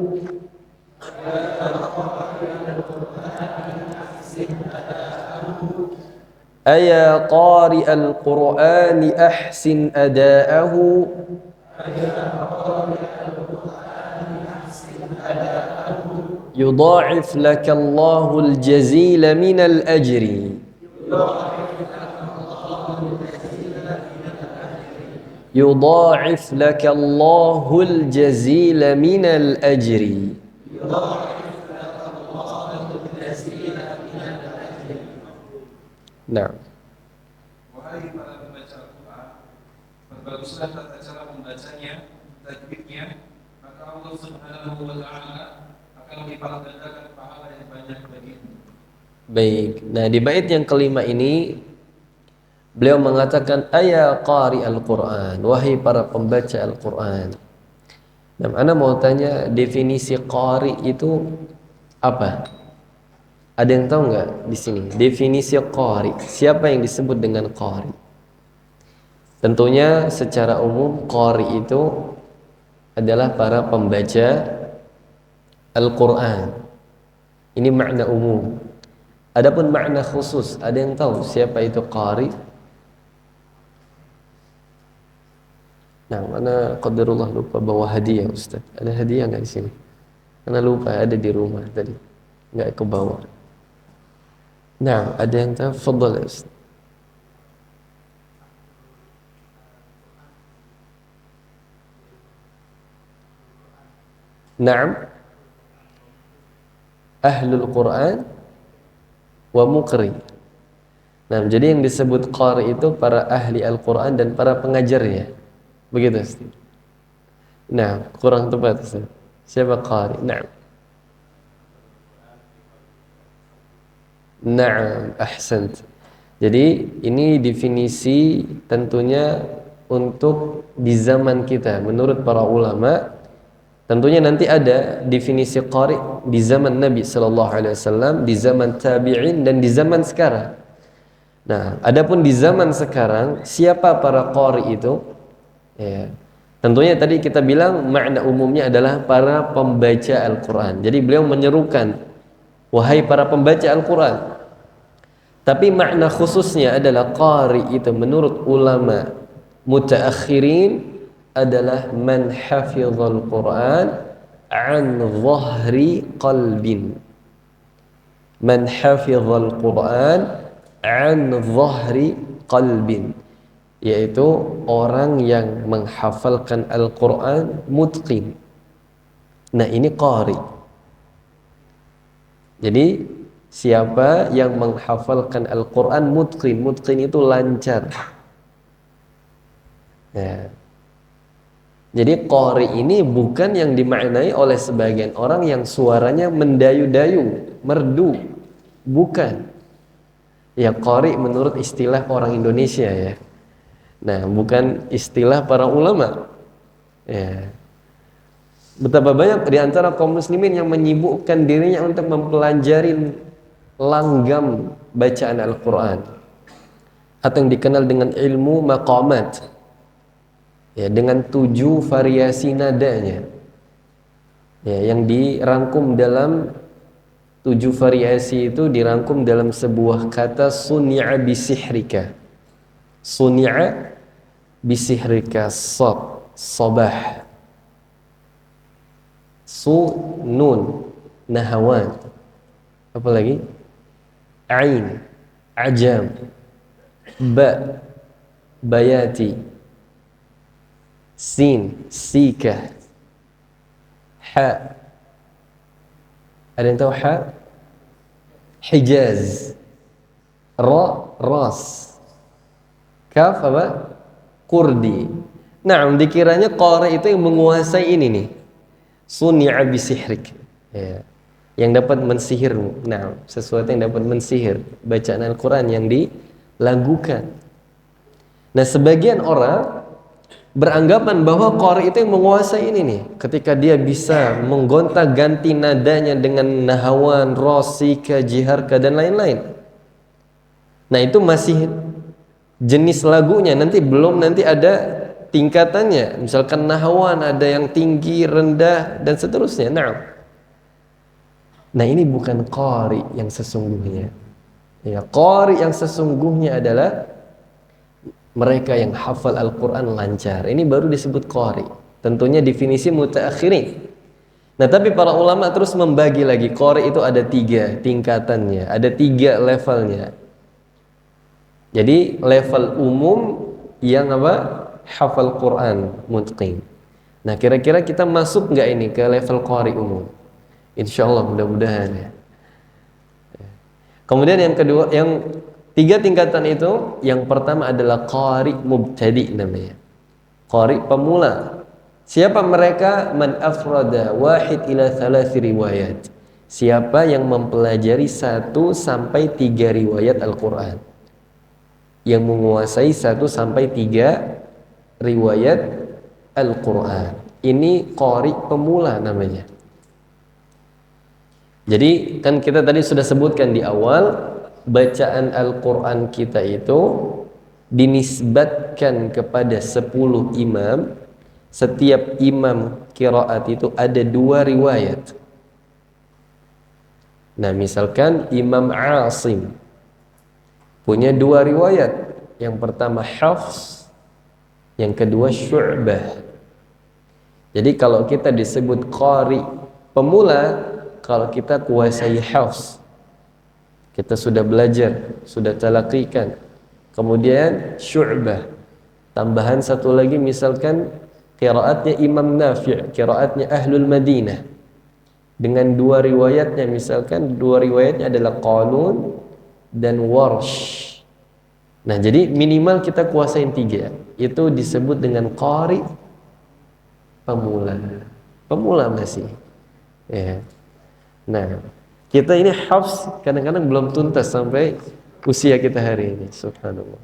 aya qari'al qur'ani ahsin ada'ahu yudha'if laka Allahul jazila minal ajri yudha'if laka Allahul jazila minal ajri. Nah, Wahai para pembaca Al-Quran, berbaguslah tata cara membacanya, tajwidnya, maka Allah Subhanahu wa Ta'ala akan melipat gandakan pahala yang banyak bagimu. baik. Nah, di bait yang kelima ini beliau mengatakan aya qari al-Quran, wahai para pembaca Al-Quran. Nah, ana mau tanya, definisi qari itu apa? Ada yang tahu nggak di sini? Definisi qari, siapa yang disebut dengan qari? Tentunya secara umum qari itu adalah para pembaca Al-Quran. Ini makna umum. Adapun makna khusus, ada yang tahu siapa itu qari? Nah, mana qadarullah lupa bawa hadiah, Ustaz. Ada hadiah nggak di sini? Karena lupa, ada di rumah tadi, nggak kebawa. Nah, ada yang tahu? Fadhal ya Ustaz. Naam, ahlul Quran wa muqri. Nah, jadi yang disebut qari itu para ahli Al-Quran dan para pengajarnya. Begitu Ustaz. Nah, kurang tepat Ustaz. Siapa qari? Naam. Naam, ahsant. Jadi ini definisi tentunya untuk di zaman kita menurut para ulama. Tentunya nanti ada definisi qari di zaman Nabi sallallahu alaihi wasallam, di zaman tabi'in dan di zaman sekarang. Nah, adapun di zaman sekarang siapa para qari itu? Ya. Tentunya tadi kita bilang makna umumnya adalah para pembaca Al-Qur'an. Jadi beliau menyerukan wahai para pembaca Al-Qur'an. Tapi makna khususnya adalah qari itu menurut ulama mutaakhirin adalah man hafizal Qur'an an dhahri qalbin. Man hafizal Qur'an an dhahri qalbin, yaitu orang yang menghafalkan Al-Qur'an mutqin. Nah, ini qari. Jadi siapa yang menghafalkan Al-Quran mutqin, mutqin itu lancar. Ya. Jadi qari ini bukan yang dimaknai oleh sebagian orang yang suaranya mendayu-dayu, merdu. Bukan. Ya, qari menurut istilah orang Indonesia ya. Nah, bukan istilah para ulama. Ya. Betapa banyak di antara kaum muslimin yang menyibukkan dirinya untuk mempelajari langgam bacaan Al-Quran atau yang dikenal dengan ilmu maqamat, ya, dengan 7 variasi nadanya, ya, yang dirangkum dalam 7 variasi itu dirangkum dalam sebuah kata suni'a bisihrika. Suni'a bisihrika, sabah, nun, nahawan, apa lagi? Ain, ajam, ba, bayati, sin, sika, ha, ada yang tahu ha? Hijaz, ra, ras, kaf apa? Kurdi. Nah, dikiranya qari itu yang menguasai ini nih. Suni'a bisihrik. Ya. Yang dapat mensihirmu. Nah, sesuatu yang dapat mensihir bacaan Al-Qur'an yang dilagukan. Nah, sebagian orang beranggapan bahwa qari itu yang menguasai ini nih. Ketika dia bisa menggonta-ganti nadanya dengan nahawan, rosika, jiharka dan lain-lain. Nah, itu masih jenis lagunya, nanti belum nanti ada tingkatannya. Misalkan nahawan ada yang tinggi, rendah dan seterusnya. Nah, ini bukan qari yang sesungguhnya. Ya, qari yang sesungguhnya adalah mereka yang hafal Al-Quran lancar. Ini baru disebut qari. Tentunya definisi mutaakhirin. Nah, tapi para ulama terus membagi lagi. Qari itu ada 3 tingkatannya, ada 3 levelnya. Jadi level umum yang apa? Hafal Quran mutqin. Nah, kira-kira kita masuk nggak ini ke level qari umum? Insyaallah, mudah-mudahan ya. Kemudian yang kedua, yang 3 tingkatan itu, yang pertama adalah qari mubtadi namanya. Qari pemula. Siapa mereka? Man afrada wahid ila 3 riwayat. Siapa yang mempelajari 1 sampai 3 riwayat Al-Qur'an. Yang menguasai 1 sampai 3 riwayat Al-Qur'an. Ini qari pemula namanya. Jadi kan kita tadi sudah sebutkan di awal, bacaan Al-Quran kita itu dinisbatkan kepada 10 imam. Setiap imam qiraat itu ada 2 riwayat. Nah, misalkan Imam Asim punya 2 riwayat. Yang pertama Hafs, yang kedua Syu'bah. Jadi kalau kita disebut qari pemula, kalau kita kuasai Hafs, kita sudah belajar, sudah talaqikan. Kemudian Syu'bah. Tambahan 1 lagi misalkan qiraatnya Imam Nafi', qiraatnya Ahlul Madinah. Dengan 2 riwayatnya, misalkan 2 riwayatnya adalah Qalun dan Warsh. Nah, jadi minimal kita kuasain 3. Itu disebut dengan qari pemula. Pemula masih. Ya. Nah, kita ini hafs kadang-kadang belum tuntas sampai usia kita hari ini, subhanallah.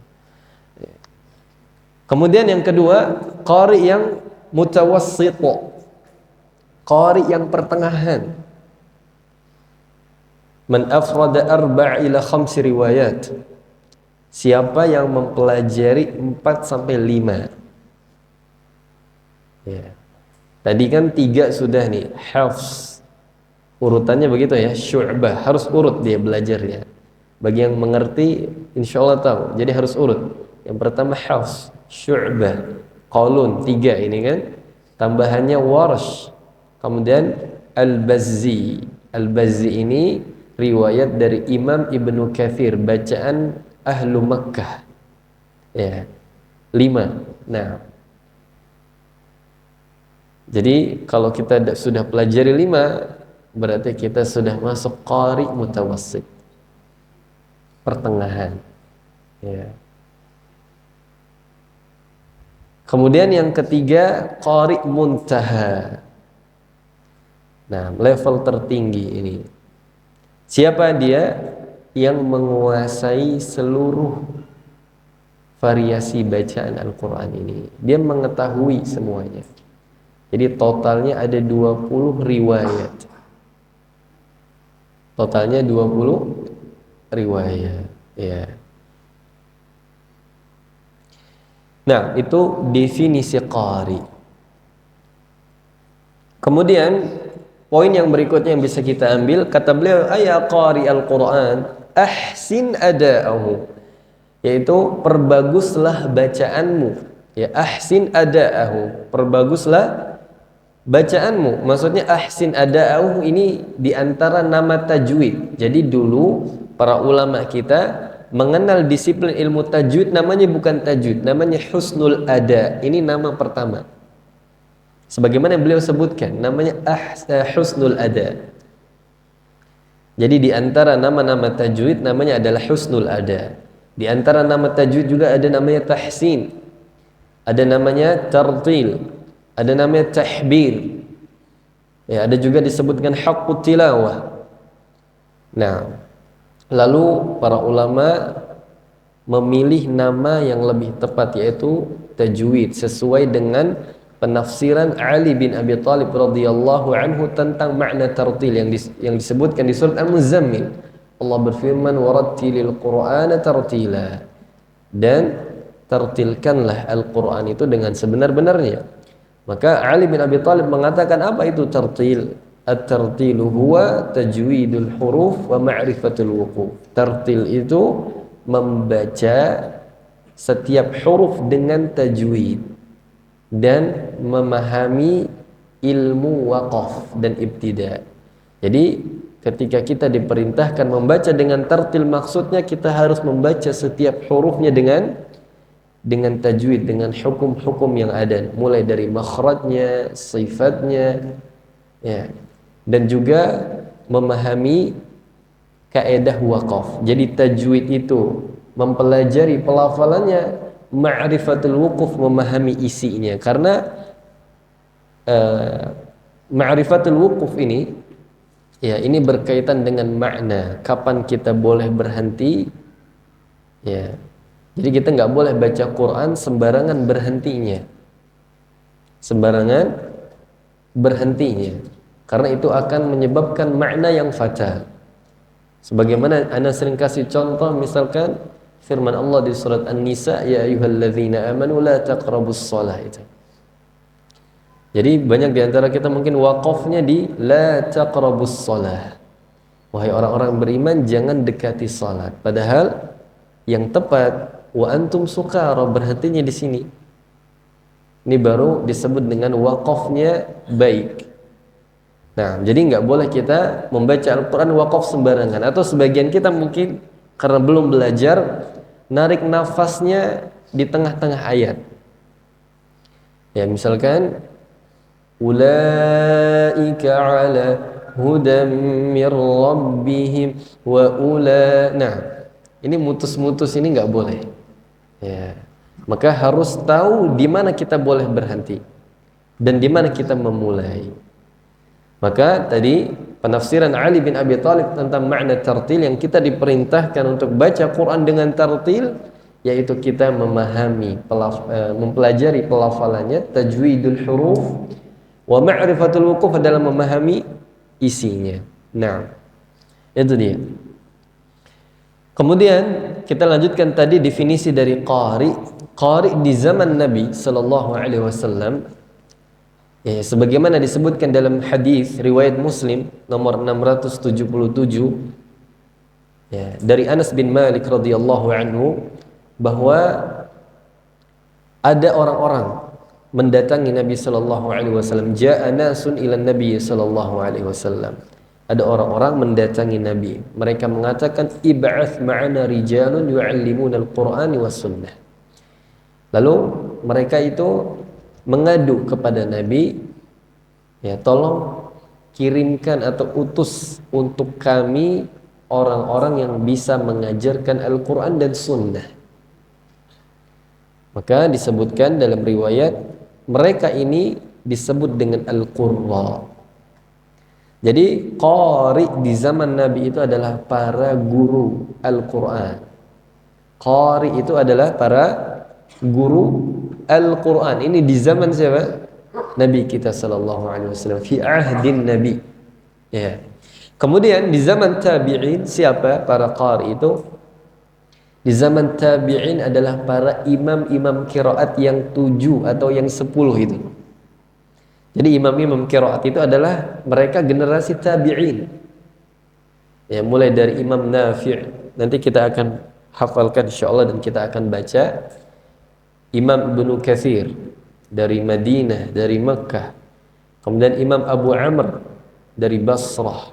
Kemudian yang kedua, qari yang mutawassit, qari yang pertengahan. Man afrada 4 ila 5 riwayat. Siapa yang mempelajari 4 sampai 5. Ya. Tadi kan 3 sudah nih, hafs. Urutannya begitu ya, Syu'bah harus urut dia belajarnya. Bagi yang mengerti insyaallah tahu. Jadi harus urut. Yang pertama Hafs, Syu'bah, Qalun, 3 ini kan. Tambahannya Warsh. Kemudian Al-Bazzi. Al-Bazzi ini riwayat dari Imam Ibnu Katsir, bacaan Ahlu Makkah. Ya. 5. Nah, jadi kalau kita sudah pelajari 5, berarti kita sudah masuk qari mutawassit, pertengahan. Ya. Kemudian yang ketiga, qari muntaha. Nah, level tertinggi ini. Siapa dia? Yang menguasai seluruh variasi bacaan Al-Quran ini. Dia mengetahui semuanya. Jadi totalnya ada 20 riwayat. Totalnya 20 riwayat. Ya. Nah, itu definisi qari. Kemudian poin yang berikutnya yang bisa kita ambil, kata beliau, ayya qari al-Quran ahsin ada'ahu, yaitu perbaguslah bacaanmu. Ya, ahsin ada'ahu, perbaguslah bacaanmu. Maksudnya ahsin ada'ahu ini diantara nama tajwid. Jadi dulu para ulama kita mengenal disiplin ilmu tajwid, namanya bukan tajwid, namanya husnul ada. Ini nama pertama. Sebagaimana yang beliau sebutkan, namanya husnul ada. Jadi di antara nama-nama tajwid namanya adalah husnul ada. Di antara nama tajwid juga ada namanya tahsin, ada namanya tartil, ada namanya tahbir. Ya, ada juga disebutkan haqqut tilawah. Nah, lalu para ulama memilih nama yang lebih tepat, yaitu tajwid, sesuai dengan penafsiran Ali bin Abi Thalib radhiyallahu anhu tentang makna tartil yang disebutkan di surat Al-Muzammil. Allah berfirman, warattilil Qur'ana tartila, dan tartilkanlah Al-Qur'an itu dengan sebenar-benarnya. Maka Ali bin Abi Thalib mengatakan, apa itu tartil? At-tartilu huwa tajwidul huruf wa ma'rifatul wuquf. Tartil itu membaca setiap huruf dengan tajwid dan memahami ilmu waqaf dan ibtida. Jadi ketika kita diperintahkan membaca dengan tartil, maksudnya kita harus membaca setiap hurufnya dengan tajwid, dengan hukum-hukum yang ada, mulai dari makhrajnya, sifatnya, ya, dan juga memahami kaedah waqaf. Jadi tajwid itu mempelajari pelafalannya, ma'rifatul wuquf memahami isinya. Karena ma'rifatul wuquf ini, ya, ini berkaitan dengan makna kapan kita boleh berhenti, ya. Jadi kita nggak boleh baca Quran sembarangan berhentinya, karena itu akan menyebabkan makna yang fatal. Sebagaimana ana sering kasih contoh, misalkan firman Allah di surat An-Nisa, ya ayyuhalladzina amanu la taqrabus shalah itu. Jadi banyak di antara kita mungkin waqafnya di la taqrabus shalah. Wahai orang-orang beriman, jangan dekati salat. Padahal yang tepat wa antum sukara, berhentinya di sini. Ini baru disebut dengan waqafnya baik. Nah, jadi nggak boleh kita membaca Al-Quran waqaf sembarangan. Atau sebagian kita mungkin karena belum belajar, narik nafasnya di tengah-tengah ayat. Ya, misalkan ulaika ala hudam mir rabbihim wa ula. Nah, ini mutus-mutus ini nggak boleh. Ya, maka harus tahu di mana kita boleh berhenti dan di mana kita memulai. Maka tadi penafsiran Ali bin Abi Thalib tentang makna tartil, yang kita diperintahkan untuk baca Quran dengan tartil, yaitu kita memahami, mempelajari pelafalannya, tajwidul huruf, wa ma'rifatul wuquf adalah memahami isinya. Nah, itu dia. Kemudian kita lanjutkan tadi definisi dari qari. Qari di zaman Nabi sallallahu alaihi wasallam, ya, sebagaimana disebutkan dalam hadis riwayat Muslim nomor 677, ya, dari Anas bin Malik radhiyallahu anhu, bahwa ada orang-orang mendatangi Nabi sallallahu alaihi wasallam. Ja'a nasun ila Nabi sallallahu alaihi wasallam. Ada orang-orang mendatangi Nabi. Mereka mengatakan, ib'ath ma'ana rijalun yu'allimuna al-Qur'ani was sunnah. Lalu mereka itu mengadu kepada Nabi, ya, tolong kirimkan atau utus untuk kami orang-orang yang bisa mengajarkan Al-Quran dan Sunnah. Maka disebutkan dalam riwayat, mereka ini disebut dengan Al-Qurra. Jadi qari di zaman Nabi itu adalah para guru Al-Quran. Qari itu adalah para guru Al-Quran. Ini di zaman siapa? Nabi kita sallallahu alaihi wasallam, fi ahdin Nabi. Ya. Kemudian di zaman tabi'in, siapa para qari itu? Di zaman tabi'in adalah para imam-imam qiraat yang 7 atau yang 10 itu. Jadi imam-imam qiraat itu adalah mereka generasi tabi'in. Ya, mulai dari Imam Nafi', nanti kita akan hafalkan insyaallah dan kita akan baca. Imam Ibnu Katsir dari Madinah, dari Makkah. Kemudian Imam Abu Amr dari Basrah.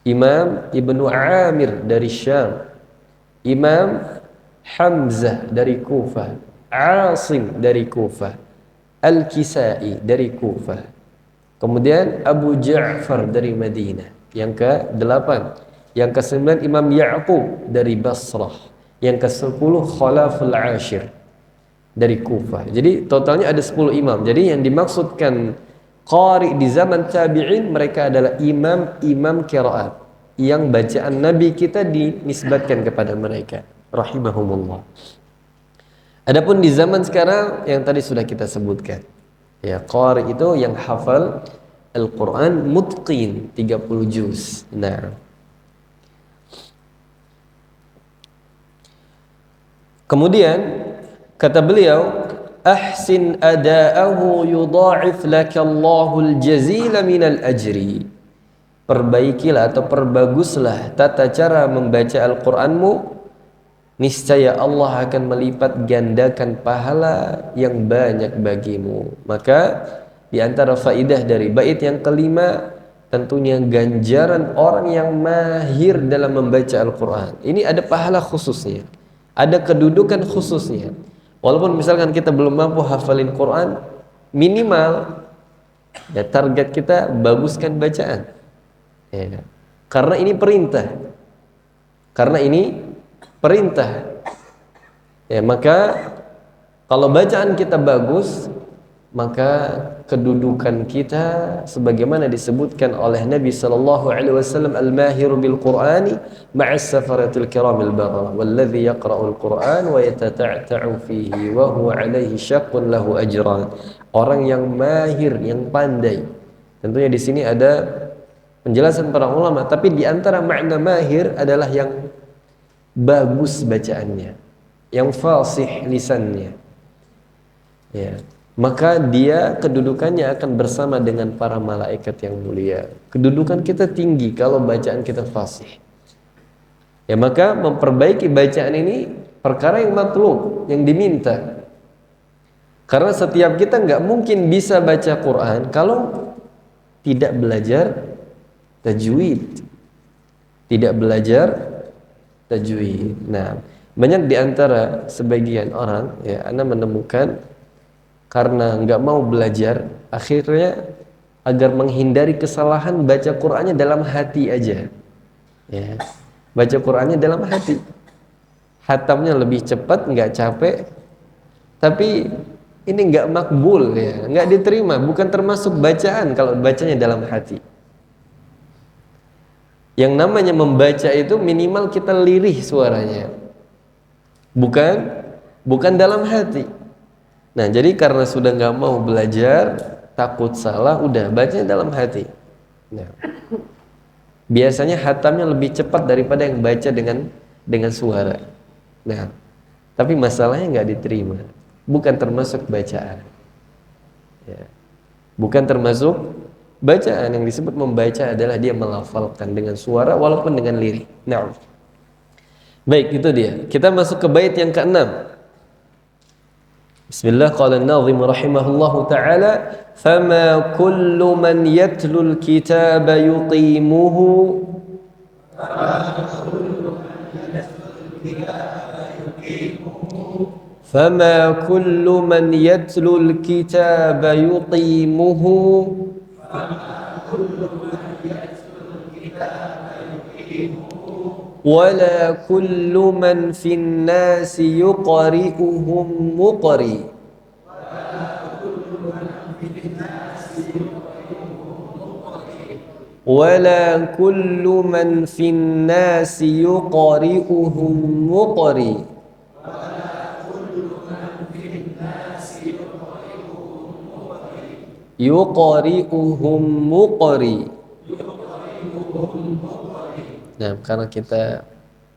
Imam Ibnu Amir dari Syam. Imam Hamzah dari Kufah, Asim dari Kufah, Al-Kisai dari Kufah. Kemudian Abu Ja'far dari Madinah. Yang ke-8. Yang ke-9 Imam Ya'qub dari Basrah. Yang ke-10 Khalaful Ashir dari Kufah. Jadi totalnya ada 10 imam. Jadi yang dimaksudkan qari di zaman tabi'in, mereka adalah imam-imam qiraat yang bacaan Nabi kita dinisbatkan kepada mereka rahimahumullah. Adapun di zaman sekarang yang tadi sudah kita sebutkan, ya, qari itu yang hafal Al-Quran mutqin 30 juz. Nah, kemudian kata beliau, ahsin ada'ahu yudha'if lakallahul jazila minal ajri. Perbaikilah atau perbaguslah tata cara membaca Al-Qur'anmu, niscaya Allah akan melipat gandakan pahala yang banyak bagimu. Maka di antara faidah dari bait yang kelima, tentunya ganjaran orang yang mahir dalam membaca Al-Quran. Ini ada pahala khususnya, ada kedudukan khususnya. Walaupun misalkan kita belum mampu hafalin Quran, minimal ya target kita baguskan bacaan. Ya. Karena ini perintah. Karena ini perintah. Ya, maka kalau bacaan kita bagus, maka kedudukan kita sebagaimana disebutkan oleh Nabi sallallahu alaihi wasallam, al-mahiru bil Qur'ani ma'as safaratil kiramil barara walladhi yaqra'ul Qur'an wa yatata'ta'u fihi wa huwa alaihi syaqqun lahu ajran. Orang yang mahir, yang pandai. Tentunya di sini ada penjelasan para ulama, tapi di antara makna mahir adalah yang bagus bacaannya, yang fasih lisannya. Ya. Maka dia kedudukannya akan bersama dengan para malaikat yang mulia. Kedudukan kita tinggi kalau bacaan kita fasih. Ya, maka memperbaiki bacaan ini perkara yang matlub, yang diminta. Karena setiap kita nggak mungkin bisa baca Quran kalau tidak belajar tajwid. Tidak belajar tajwid. Nah, banyak di antara sebagian orang, ya, Anda menemukan karena nggak mau belajar, akhirnya agar menghindari kesalahan baca Qur'annya dalam hati aja. Ya, baca Qur'annya dalam hati. Hatamnya lebih cepat, nggak capek. Tapi ini nggak makbul, ya, nggak diterima. Bukan termasuk bacaan kalau bacanya dalam hati. Yang namanya membaca itu minimal kita lirih suaranya. Bukan dalam hati. Nah, jadi karena sudah nggak mau belajar, takut salah, udah bacanya dalam hati. Nah, biasanya hatamnya lebih cepat daripada yang baca dengan suara. Nah, tapi masalahnya nggak diterima. Bukan termasuk bacaan. Ya. Bukan termasuk bacaan. Yang disebut membaca adalah dia melafalkan dengan suara walaupun dengan lirik. Nah, baik, itu dia. Kita masuk ke bait yang ke-6. Bismillah, qala an-nazim rahimahullahu ta'ala, fama kullu man yatlul kitaba yuqimuhu fama kullu man yatlul kitaba yuqimuhu wala kullu man fin nasi yuqri'uhum muqri. Wala kullu man fin nasi yuqri'uhum muqri. Yuqri'uhum muqri. Nah, karena kita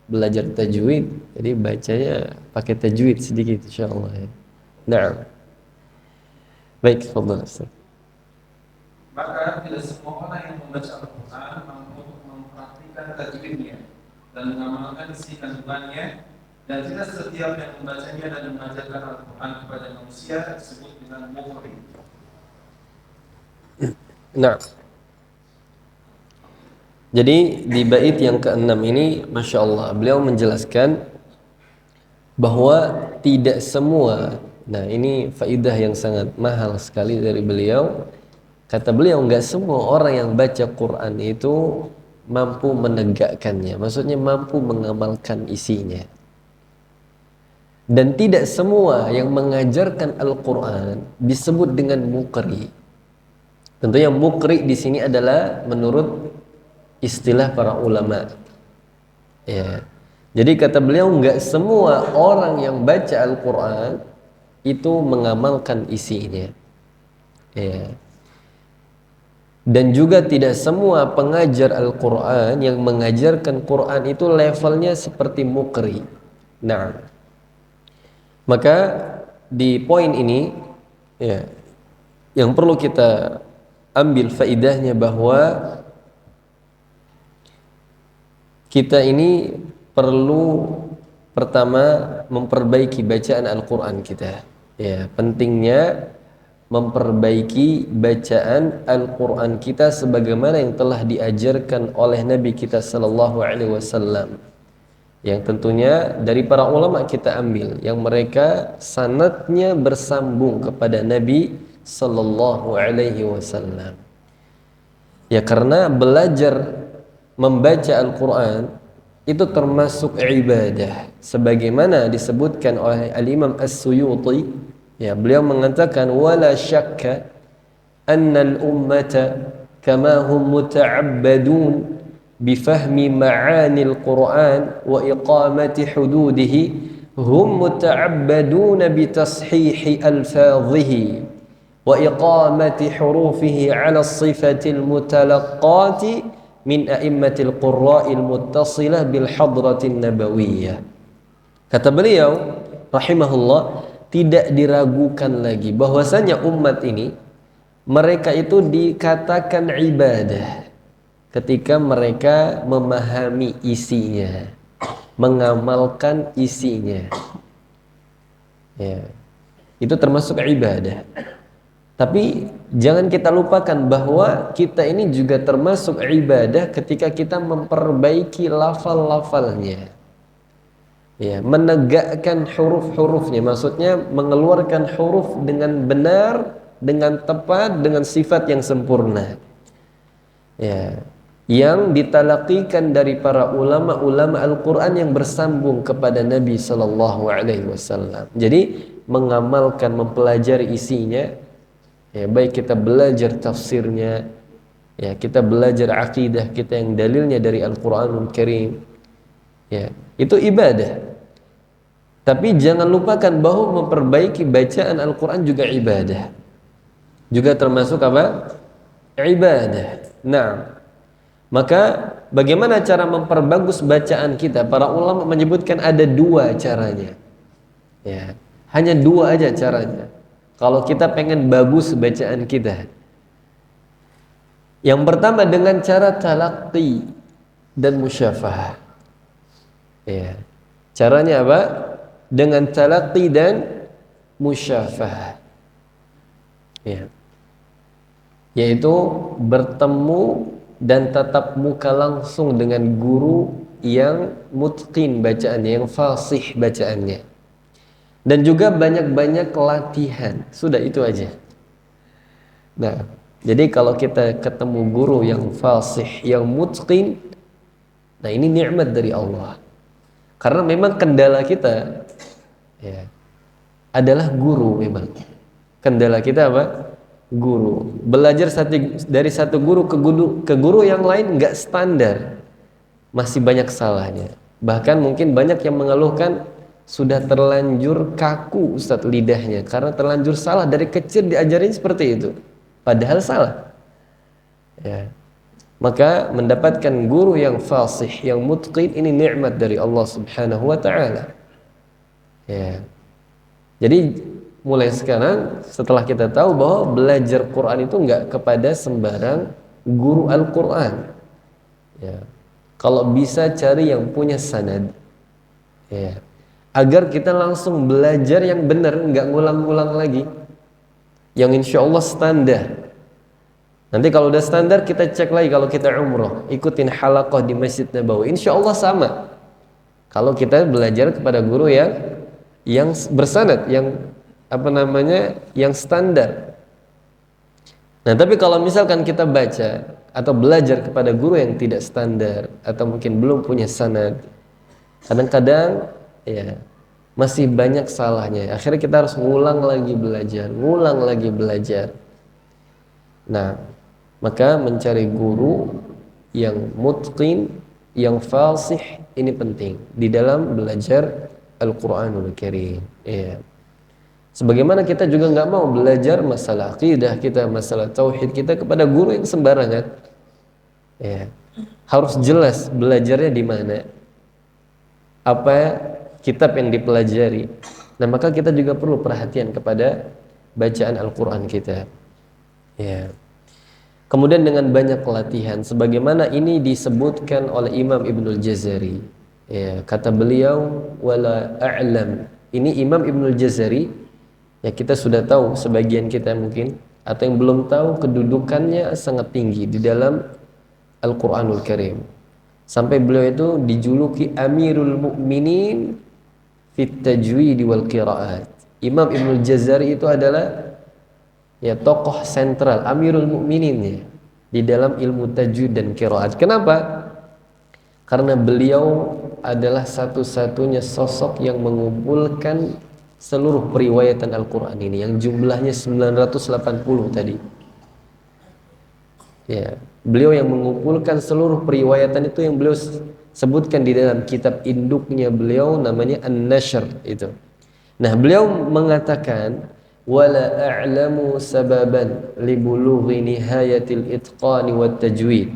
belajar tajwid, jadi bacanya pakai tajwid sedikit insyaallah ya. Nah. Baik, fadhal Ustaz. Maka tidak semua orang yang membaca Al-Quran mampu mempraktikkan tajwidnya dan mengamalkan isi kandungannya, dan tidak setiap yang membacanya dan mengajarkan Al-Quran kepada manusia disebut dengan muqri. Nah, jadi di bait yang ke-6 ini, Masya Allah, beliau menjelaskan bahwa tidak semua, nah ini faidah yang sangat mahal sekali dari beliau. Kata beliau, nggak semua orang yang baca Quran itu mampu menegakkannya, maksudnya mampu mengamalkan isinya. Dan tidak semua yang mengajarkan Al-Quran disebut dengan muqri. Tentunya muqri di sini adalah menurut istilah para ulama. Ya. Jadi kata beliau, nggak semua orang yang baca Al-Quran itu mengamalkan isinya. Ya. Dan juga tidak semua pengajar Al-Quran yang mengajarkan Quran itu levelnya seperti muqri. Nah, maka di poin ini ya, yang perlu kita ambil faidahnya bahwa kita ini perlu pertama memperbaiki bacaan Al-Quran kita. Ya, pentingnya memperbaiki bacaan Al-Quran kita sebagaimana yang telah diajarkan oleh Nabi kita sallallahu alaihi wasallam. Yang tentunya dari para ulama kita ambil yang mereka sanadnya bersambung kepada Nabi sallallahu alaihi wasallam. Ya, karena belajar membaca Al-Quran itu termasuk ibadah sebagaimana disebutkan oleh Al-Imam As-Suyuti. Ya, beliau mengatakan wala syakka anna al-ummata kama hum muta'abbadun bifahmi ma'anil Qur'an wa iqamati hududihi hum muta'abbadun bitashihi alfadhihi wa iqamati hurufihi ala sifatil mutalaqqati min a'immatil qurra'il muttasilah bil hadratin nabawiyyah. Kata beliau rahimahullah, tidak diragukan lagi bahwasanya umat ini mereka itu dikatakan ibadah ketika mereka memahami isinya, mengamalkan isinya. Ya. Itu termasuk ibadah. Tapi jangan kita lupakan bahwa kita ini juga termasuk ibadah ketika kita memperbaiki lafal-lafalnya. Ya, menegakkan huruf-hurufnya, maksudnya mengeluarkan huruf dengan benar, dengan tepat, dengan sifat yang sempurna. Ya, yang ditalaqikan dari para ulama-ulama Al-Quran yang bersambung kepada Nabi Sallallahu Alaihi Wasallam. Jadi mengamalkan, mempelajari isinya, ya, baik kita belajar tafsirnya, ya, kita belajar akidah kita yang dalilnya dari Al-Quranul Karim, ya, itu ibadah. Tapi jangan lupakan bahwa memperbaiki bacaan Al-Quran juga ibadah, juga termasuk apa? Ibadah. Nah, maka bagaimana cara memperbagus bacaan kita? Para ulama menyebutkan ada dua caranya. Ya, hanya dua aja caranya. Kalau kita pengen bagus bacaan kita, yang pertama dengan cara talaqi dan musyafahah. Ya, caranya apa? Dengan talaqi dan musyafahah. Ya, yaitu bertemu dan tatap muka langsung dengan guru yang mutqin bacaannya, yang fasih bacaannya. Dan juga banyak-banyak latihan. Sudah itu aja. Nah, jadi kalau kita ketemu guru yang fasih, yang mutqin, nah ini nikmat dari Allah. Karena memang kendala kita, ya, adalah guru memang. Kendala kita apa? Guru. Belajar dari satu guru ke guru yang lain nggak standar, masih banyak salahnya. Bahkan mungkin banyak yang mengeluhkan sudah terlanjur kaku Ustadz lidahnya karena terlanjur salah, dari kecil diajarin seperti itu padahal salah. Ya. Maka mendapatkan guru yang fasih, yang mutqin, ini nikmat dari Allah Subhanahu wa taala. Ya. Jadi mulai sekarang setelah kita tahu bahwa belajar Quran itu enggak kepada sembarang guru Al-Quran. Ya. Kalau bisa cari yang punya sanad. Ya. Agar kita langsung belajar yang benar, enggak ngulang-ngulang lagi. Yang insya Allah standar. Nanti kalau udah standar kita cek lagi kalau kita umroh, ikutin halaqah di Masjid Nabawi, insya Allah sama. Kalau kita belajar kepada guru yang yang bersanad, yang apa namanya, yang standar. Nah, tapi kalau misalkan kita baca atau belajar kepada guru yang tidak standar atau mungkin belum punya sanad, kadang-kadang ya masih banyak salahnya. Akhirnya kita harus ngulang lagi belajar. Nah, maka mencari guru yang mutqin, yang fasih, ini penting di dalam belajar Al-Quranul Karim. Ya. Sebagaimana kita juga nggak mau belajar masalah akidah kita, masalah tauhid kita kepada guru yang sembarangan. Ya. Harus jelas belajarnya di mana, apa kitab yang dipelajari. Nah, maka kita juga perlu perhatian kepada bacaan Al-Quran kita. Ya. Kemudian dengan banyak latihan, sebagaimana ini disebutkan oleh Imam Ibnul Jazari. Ya, kata beliau, wala a'lam. Ini Imam Ibnul Jazari. Ya, kita sudah tahu, sebagian kita mungkin, atau yang belum tahu, kedudukannya sangat tinggi di dalam Al-Quranul Karim. Sampai beliau itu dijuluki Amirul Mu'minin fit tajwid wal qiraat. Imam Ibnul Jazari itu adalah ya tokoh sentral, Amirul Mu'minin ya, di dalam ilmu tajwid dan qiraat. Kenapa? Karena beliau adalah satu-satunya sosok yang mengumpulkan seluruh periwayatan Al-Quran ini, yang jumlahnya 980 tadi. Ya, beliau yang mengumpulkan seluruh periwayatan itu, yang beliau sebutkan di dalam kitab induknya beliau, namanya An-Nashr itu. Nah, beliau mengatakan, wala a'lamu sababan li bulughi nihayatil itqani wat tajwid,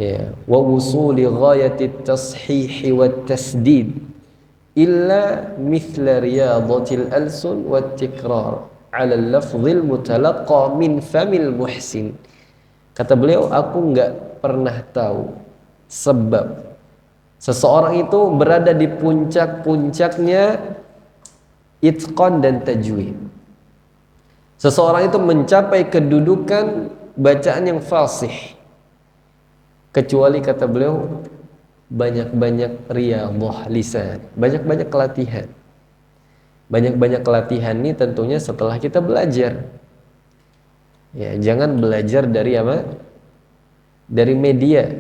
ya, wa wusuli ghayatit tashih wat tasdid, illa mithla riyadatil alsun wat tikrar ala lafzil mutalaqqa min famil muhsin. Kata beliau, aku nggak pernah tahu sebab seseorang itu berada di puncak-puncaknya itqan dan tajwid. Seseorang itu mencapai kedudukan bacaan yang fasih, kecuali, kata beliau, banyak-banyak riyadhah lisan, banyak-banyak latihan. Banyak-banyak latihan ini tentunya setelah kita belajar. Ya, jangan belajar dari apa? Dari media.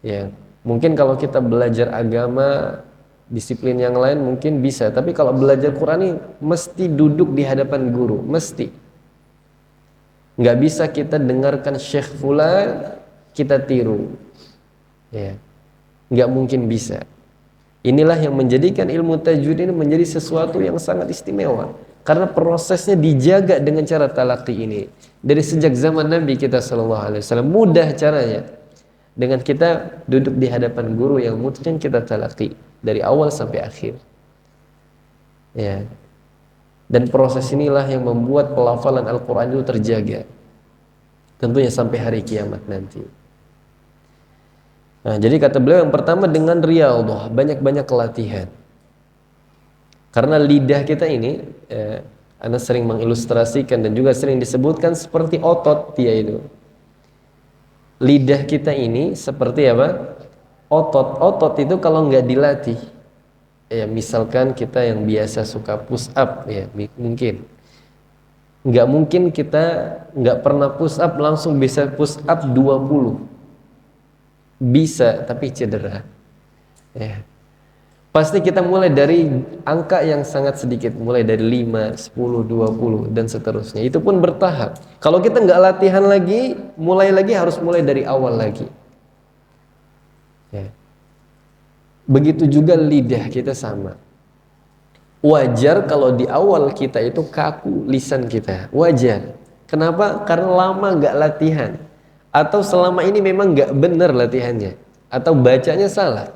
Ya, mungkin kalau kita belajar agama, disiplin yang lain mungkin bisa, tapi kalau belajar Quran ini mesti duduk di hadapan guru, mesti. Nggak bisa kita dengarkan Syekh fulan, kita tiru. Ya. Nggak mungkin bisa. Inilah yang menjadikan ilmu tajwid ini menjadi sesuatu yang sangat istimewa, karena prosesnya dijaga dengan cara talaqi ini dari sejak zaman Nabi kita SAW. Mudah caranya, dengan kita duduk di hadapan guru yang mutqin, kita talaqi dari awal sampai akhir. Ya. Dan proses inilah yang membuat pelafalan Al-Quran itu terjaga, tentunya sampai hari kiamat nanti. Nah, jadi kata beliau, yang pertama dengan riyadhah, banyak-banyak latihan. Karena lidah kita ini, Anda sering mengilustrasikan dan juga sering disebutkan seperti otot dia itu. Lidah kita ini seperti apa? Otot itu kalau nggak dilatih, ya misalkan kita yang biasa suka push up, ya mungkin nggak mungkin kita nggak pernah push up langsung bisa push up 20. Bisa, tapi cedera. Ya. Pasti kita mulai dari angka yang sangat sedikit, mulai dari 5, 10, 20 dan seterusnya. Itu pun bertahap. Kalau kita nggak latihan lagi, mulai lagi harus mulai dari awal lagi. Ya. Begitu juga lidah kita sama. Wajar kalau di awal kita itu kaku lisan kita. Wajar. Kenapa? Karena lama nggak latihan. Atau selama ini memang nggak benar latihannya, atau bacanya salah.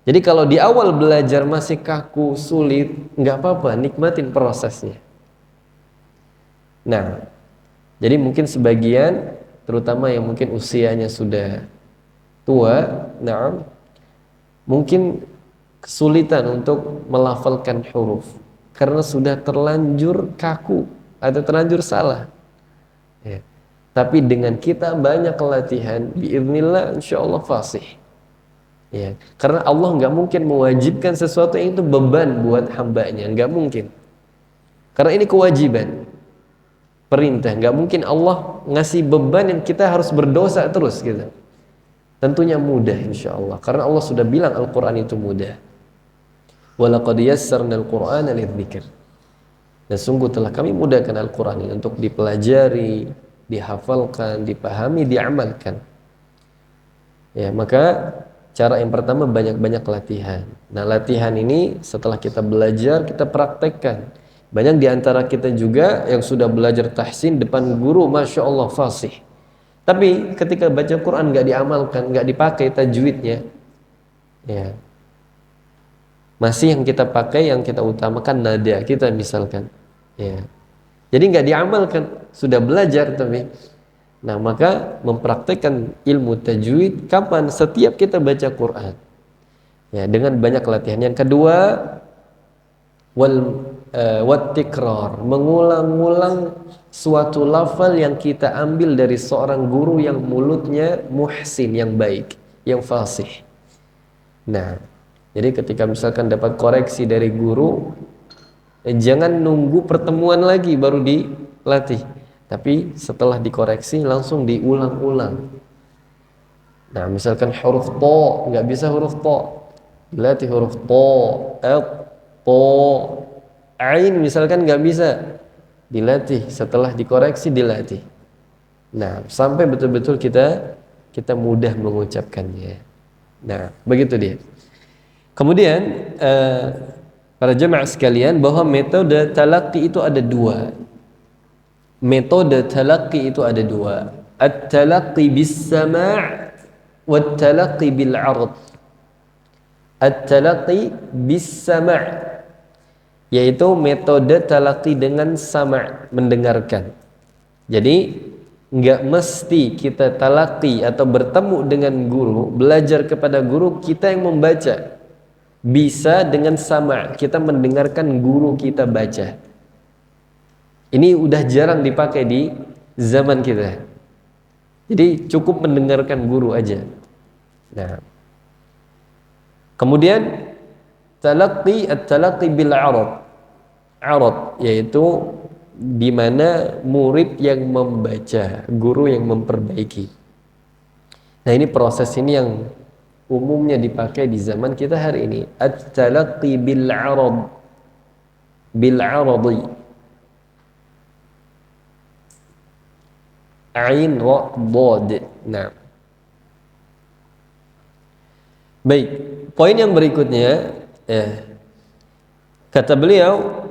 Jadi kalau di awal belajar masih kaku, sulit, nggak apa-apa, nikmatin prosesnya. Nah, jadi mungkin sebagian, terutama yang mungkin usianya sudah tua, mungkin kesulitan untuk melafalkan huruf karena sudah terlanjur kaku atau terlanjur salah. Ya. Tapi dengan kita banyak latihan, biiznillah insyaallah fasih. Ya, karena Allah nggak mungkin mewajibkan sesuatu yang itu beban buat hambanya, nggak mungkin. Karena ini kewajiban, perintah. Nggak mungkin Allah ngasih beban yang kita harus berdosa terus gitu. Tentunya mudah insya Allah, karena Allah sudah bilang Al-Quran itu mudah. Walaqad yassarna al-Qur'ana lidzikr. Dan sungguh telah kami mudahkan Al-Quran ini untuk dipelajari, dihafalkan, dipahami, diamalkan. Ya, maka cara yang pertama banyak-banyak latihan. Nah, latihan ini setelah kita belajar, kita praktekkan. Banyak di antara kita juga yang sudah belajar tahsin depan guru, Masya Allah fasih. Tapi ketika baca Quran nggak diamalkan, nggak dipakai tajwidnya, ya masih yang kita pakai, yang kita utamakan nada kita misalkan, ya. Jadi nggak diamalkan, sudah belajar tapi. Nah, maka mempraktekkan ilmu tajwid kapan? Setiap kita baca Quran. Ya, dengan banyak latihan. Yang kedua, wat tikrar, mengulang-ulang suatu lafal yang kita ambil dari seorang guru yang mulutnya muhsin, yang baik, yang fasih. Nah, jadi ketika misalkan dapat koreksi dari guru, jangan nunggu pertemuan lagi baru dilatih, tapi setelah dikoreksi langsung diulang-ulang. Nah, misalkan huruf to, nggak bisa huruf to, dilatih huruf to, to, ain misalkan nggak bisa, dilatih. Setelah dikoreksi dilatih. Nah, sampai betul-betul kita mudah mengucapkannya. Nah, begitu dia. Kemudian para jemaah sekalian, bahwa metode talaqi itu ada dua. Metode talaqi itu ada dua. At-talaqi bis-sama' wat-talaqi bil-'ard. At-talaqi bis-sama', yaitu metode talaqi dengan sama', mendengarkan. Jadi nggak mesti kita talaqi atau bertemu dengan guru, belajar kepada guru, kita yang membaca. Bisa dengan sama', kita mendengarkan guru kita baca. Ini udah jarang dipakai di zaman kita. Jadi cukup mendengarkan guru aja. Nah, kemudian at-talaqi bil 'arad. 'Arad yaitu di mana murid yang membaca, guru yang memperbaiki. Nah, ini proses ini yang umumnya dipakai di zaman kita hari ini. At-talaqi bil 'arad, bil 'aradi. Ain ra dad. Nah. Baik, poin yang berikutnya, kata beliau,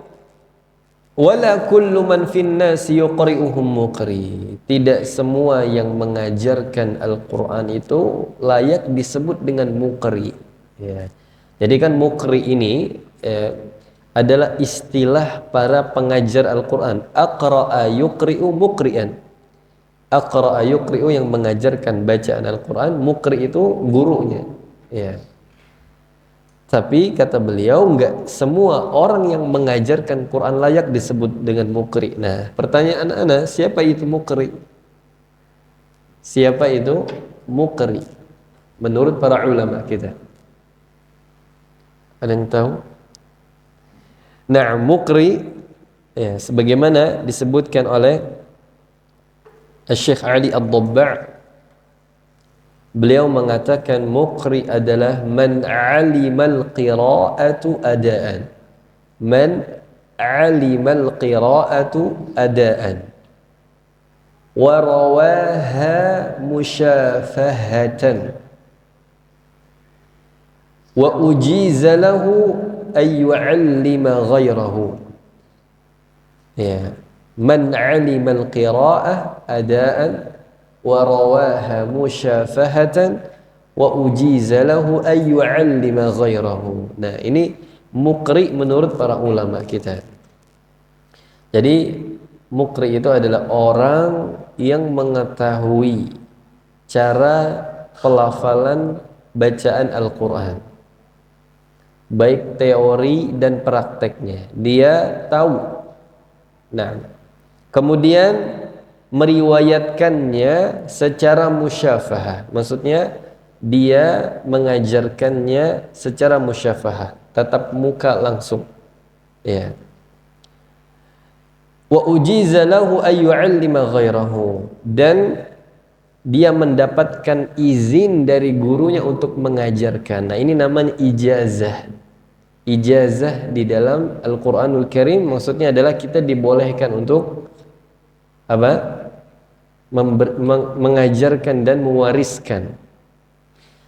wala kullu man fin nas yuqri'uhum muqri. Tidak semua yang mengajarkan Al-Qur'an itu layak disebut dengan muqri. Ya. Jadi kan muqri ini adalah istilah para pengajar Al-Qur'an. Aqra'a yuqri'u muqri'an. Aqra'a yuqri'u yang mengajarkan bacaan Al-Qur'an, muqri itu gurunya. Ya. Tapi kata beliau, enggak semua orang yang mengajarkan Quran layak disebut dengan muqri. Nah, pertanyaan ana, siapa itu muqri? Siapa itu muqri? Menurut para ulama kita. Ada yang tahu? Nah, muqri, ya, sebagaimana disebutkan oleh Syekh Ali Ad-Dabba', beliau mengatakan muqri adalah man 'alimal qira'atu adaan. Man 'alimal qira'atu adaan wa rawaha musyafahatan wa ujiza lahu ay yu'allima ghayrahu. Ya, man 'alimal qira'ah adaan wa rawaha musyafahatan wa ujiza lahu ay yu'allima ghairahu. Nah, ini muqri menurut para ulama kita. Jadi muqri itu adalah orang yang mengetahui cara pelafalan bacaan Al-Qur'an, baik teori dan prakteknya. Dia tahu. Nah, kemudian meriwayatkannya secara musyafahah, maksudnya dia mengajarkannya secara musyafahah, tatap muka langsung. Ya. Wa ujiza lahu ay yu'allima ghairahu, dan dia mendapatkan izin dari gurunya untuk mengajarkan. Nah, ini namanya ijazah. Ijazah di dalam Al-Qur'anul Karim maksudnya adalah kita dibolehkan untuk apa? Mengajarkan dan mewariskan.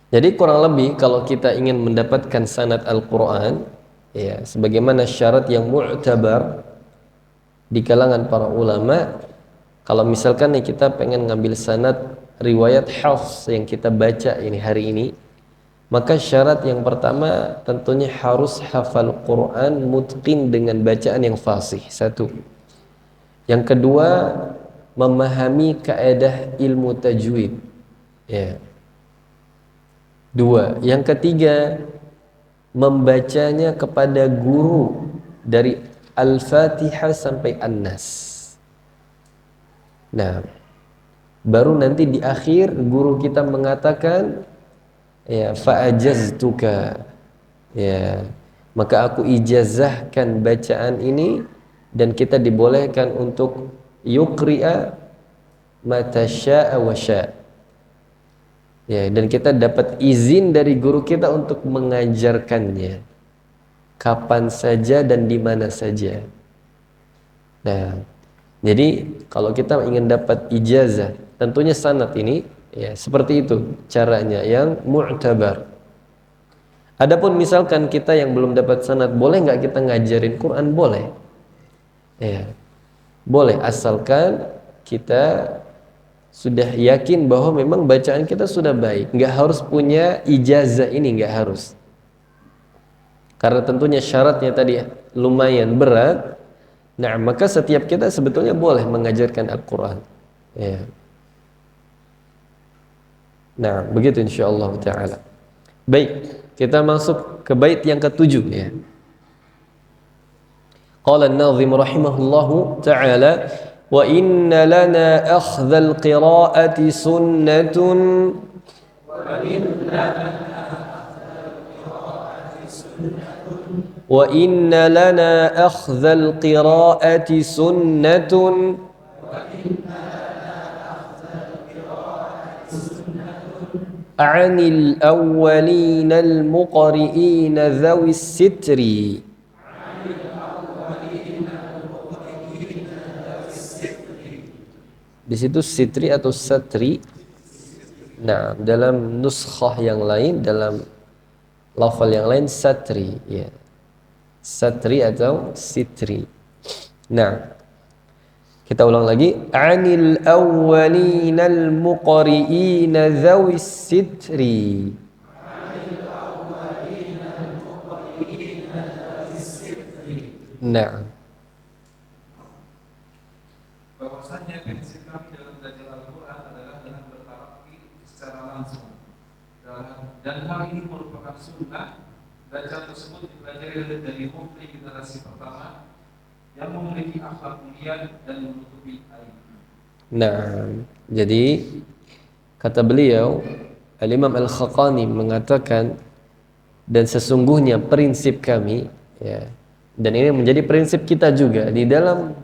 Jadi kurang lebih kalau kita ingin mendapatkan sanad Al-Qur'an, ya, sebagaimana syarat yang mu'tabar di kalangan para ulama, kalau misalkan nih kita pengen ngambil sanad riwayat Hafs yang kita baca ini hari ini, maka syarat yang pertama tentunya harus hafal Quran mutqin dengan bacaan yang fasih. Satu. Yang kedua, memahami kaidah ilmu tajwid. Ya. Dua. Yang ketiga, membacanya kepada guru dari Al-Fatihah sampai An-Nas. Nah, baru nanti di akhir guru kita mengatakan, ya, fa'ajaztuka, ya, maka aku ijazahkan bacaan ini, dan kita dibolehkan untuk yuqri'a mata sya'a wa sya'. Ya, dan kita dapat izin dari guru kita untuk mengajarkannya kapan saja dan di mana saja. Nah, jadi kalau kita ingin dapat ijazah, tentunya sanad ini, ya, seperti itu caranya yang mu'tabar. Adapun misalkan kita yang belum dapat sanad, boleh nggak kita ngajarin Quran? Boleh. Ya, boleh, asalkan kita sudah yakin bahwa memang bacaan kita sudah baik. Nggak harus punya ijazah ini, nggak harus. Karena tentunya syaratnya tadi lumayan berat. Nah, maka setiap kita sebetulnya boleh mengajarkan Al-Quran. Ya. Nah, begitu insyaallah ta'ala. Baik, kita masuk ke bait yang ketujuh, ya. Qala an-nazim rahimahullahu ta'ala, wa inna lana akhdhal qira'ati sunnatun, wa inna lana akhdhal qira'ati sunnatun, anil awwalina al-muqri'ina dhawis sitri. Di situ sitri atau satri. Nah, dalam nuskhah yang lain, dalam lafal yang lain satri, ya. Satri atau sitri. Nah, kita ulang lagi. Anil awwalina al-muqri'ina dhawis sitri. Nah, bahwasanya prinsip kami dalam belajar Al-Quran adalah dengan bertalaqi secara langsung, dan hal ini merupakan sunnah. Bacaan tersebut dipelajari dari mufti generasi pertama yang memiliki akhlak mulia dan menutupi aib. nah, jadi kata beliau, Al-Imam Al-Khaqani mengatakan, dan sesungguhnya prinsip kami, ya, dan ini menjadi prinsip kita juga di dalam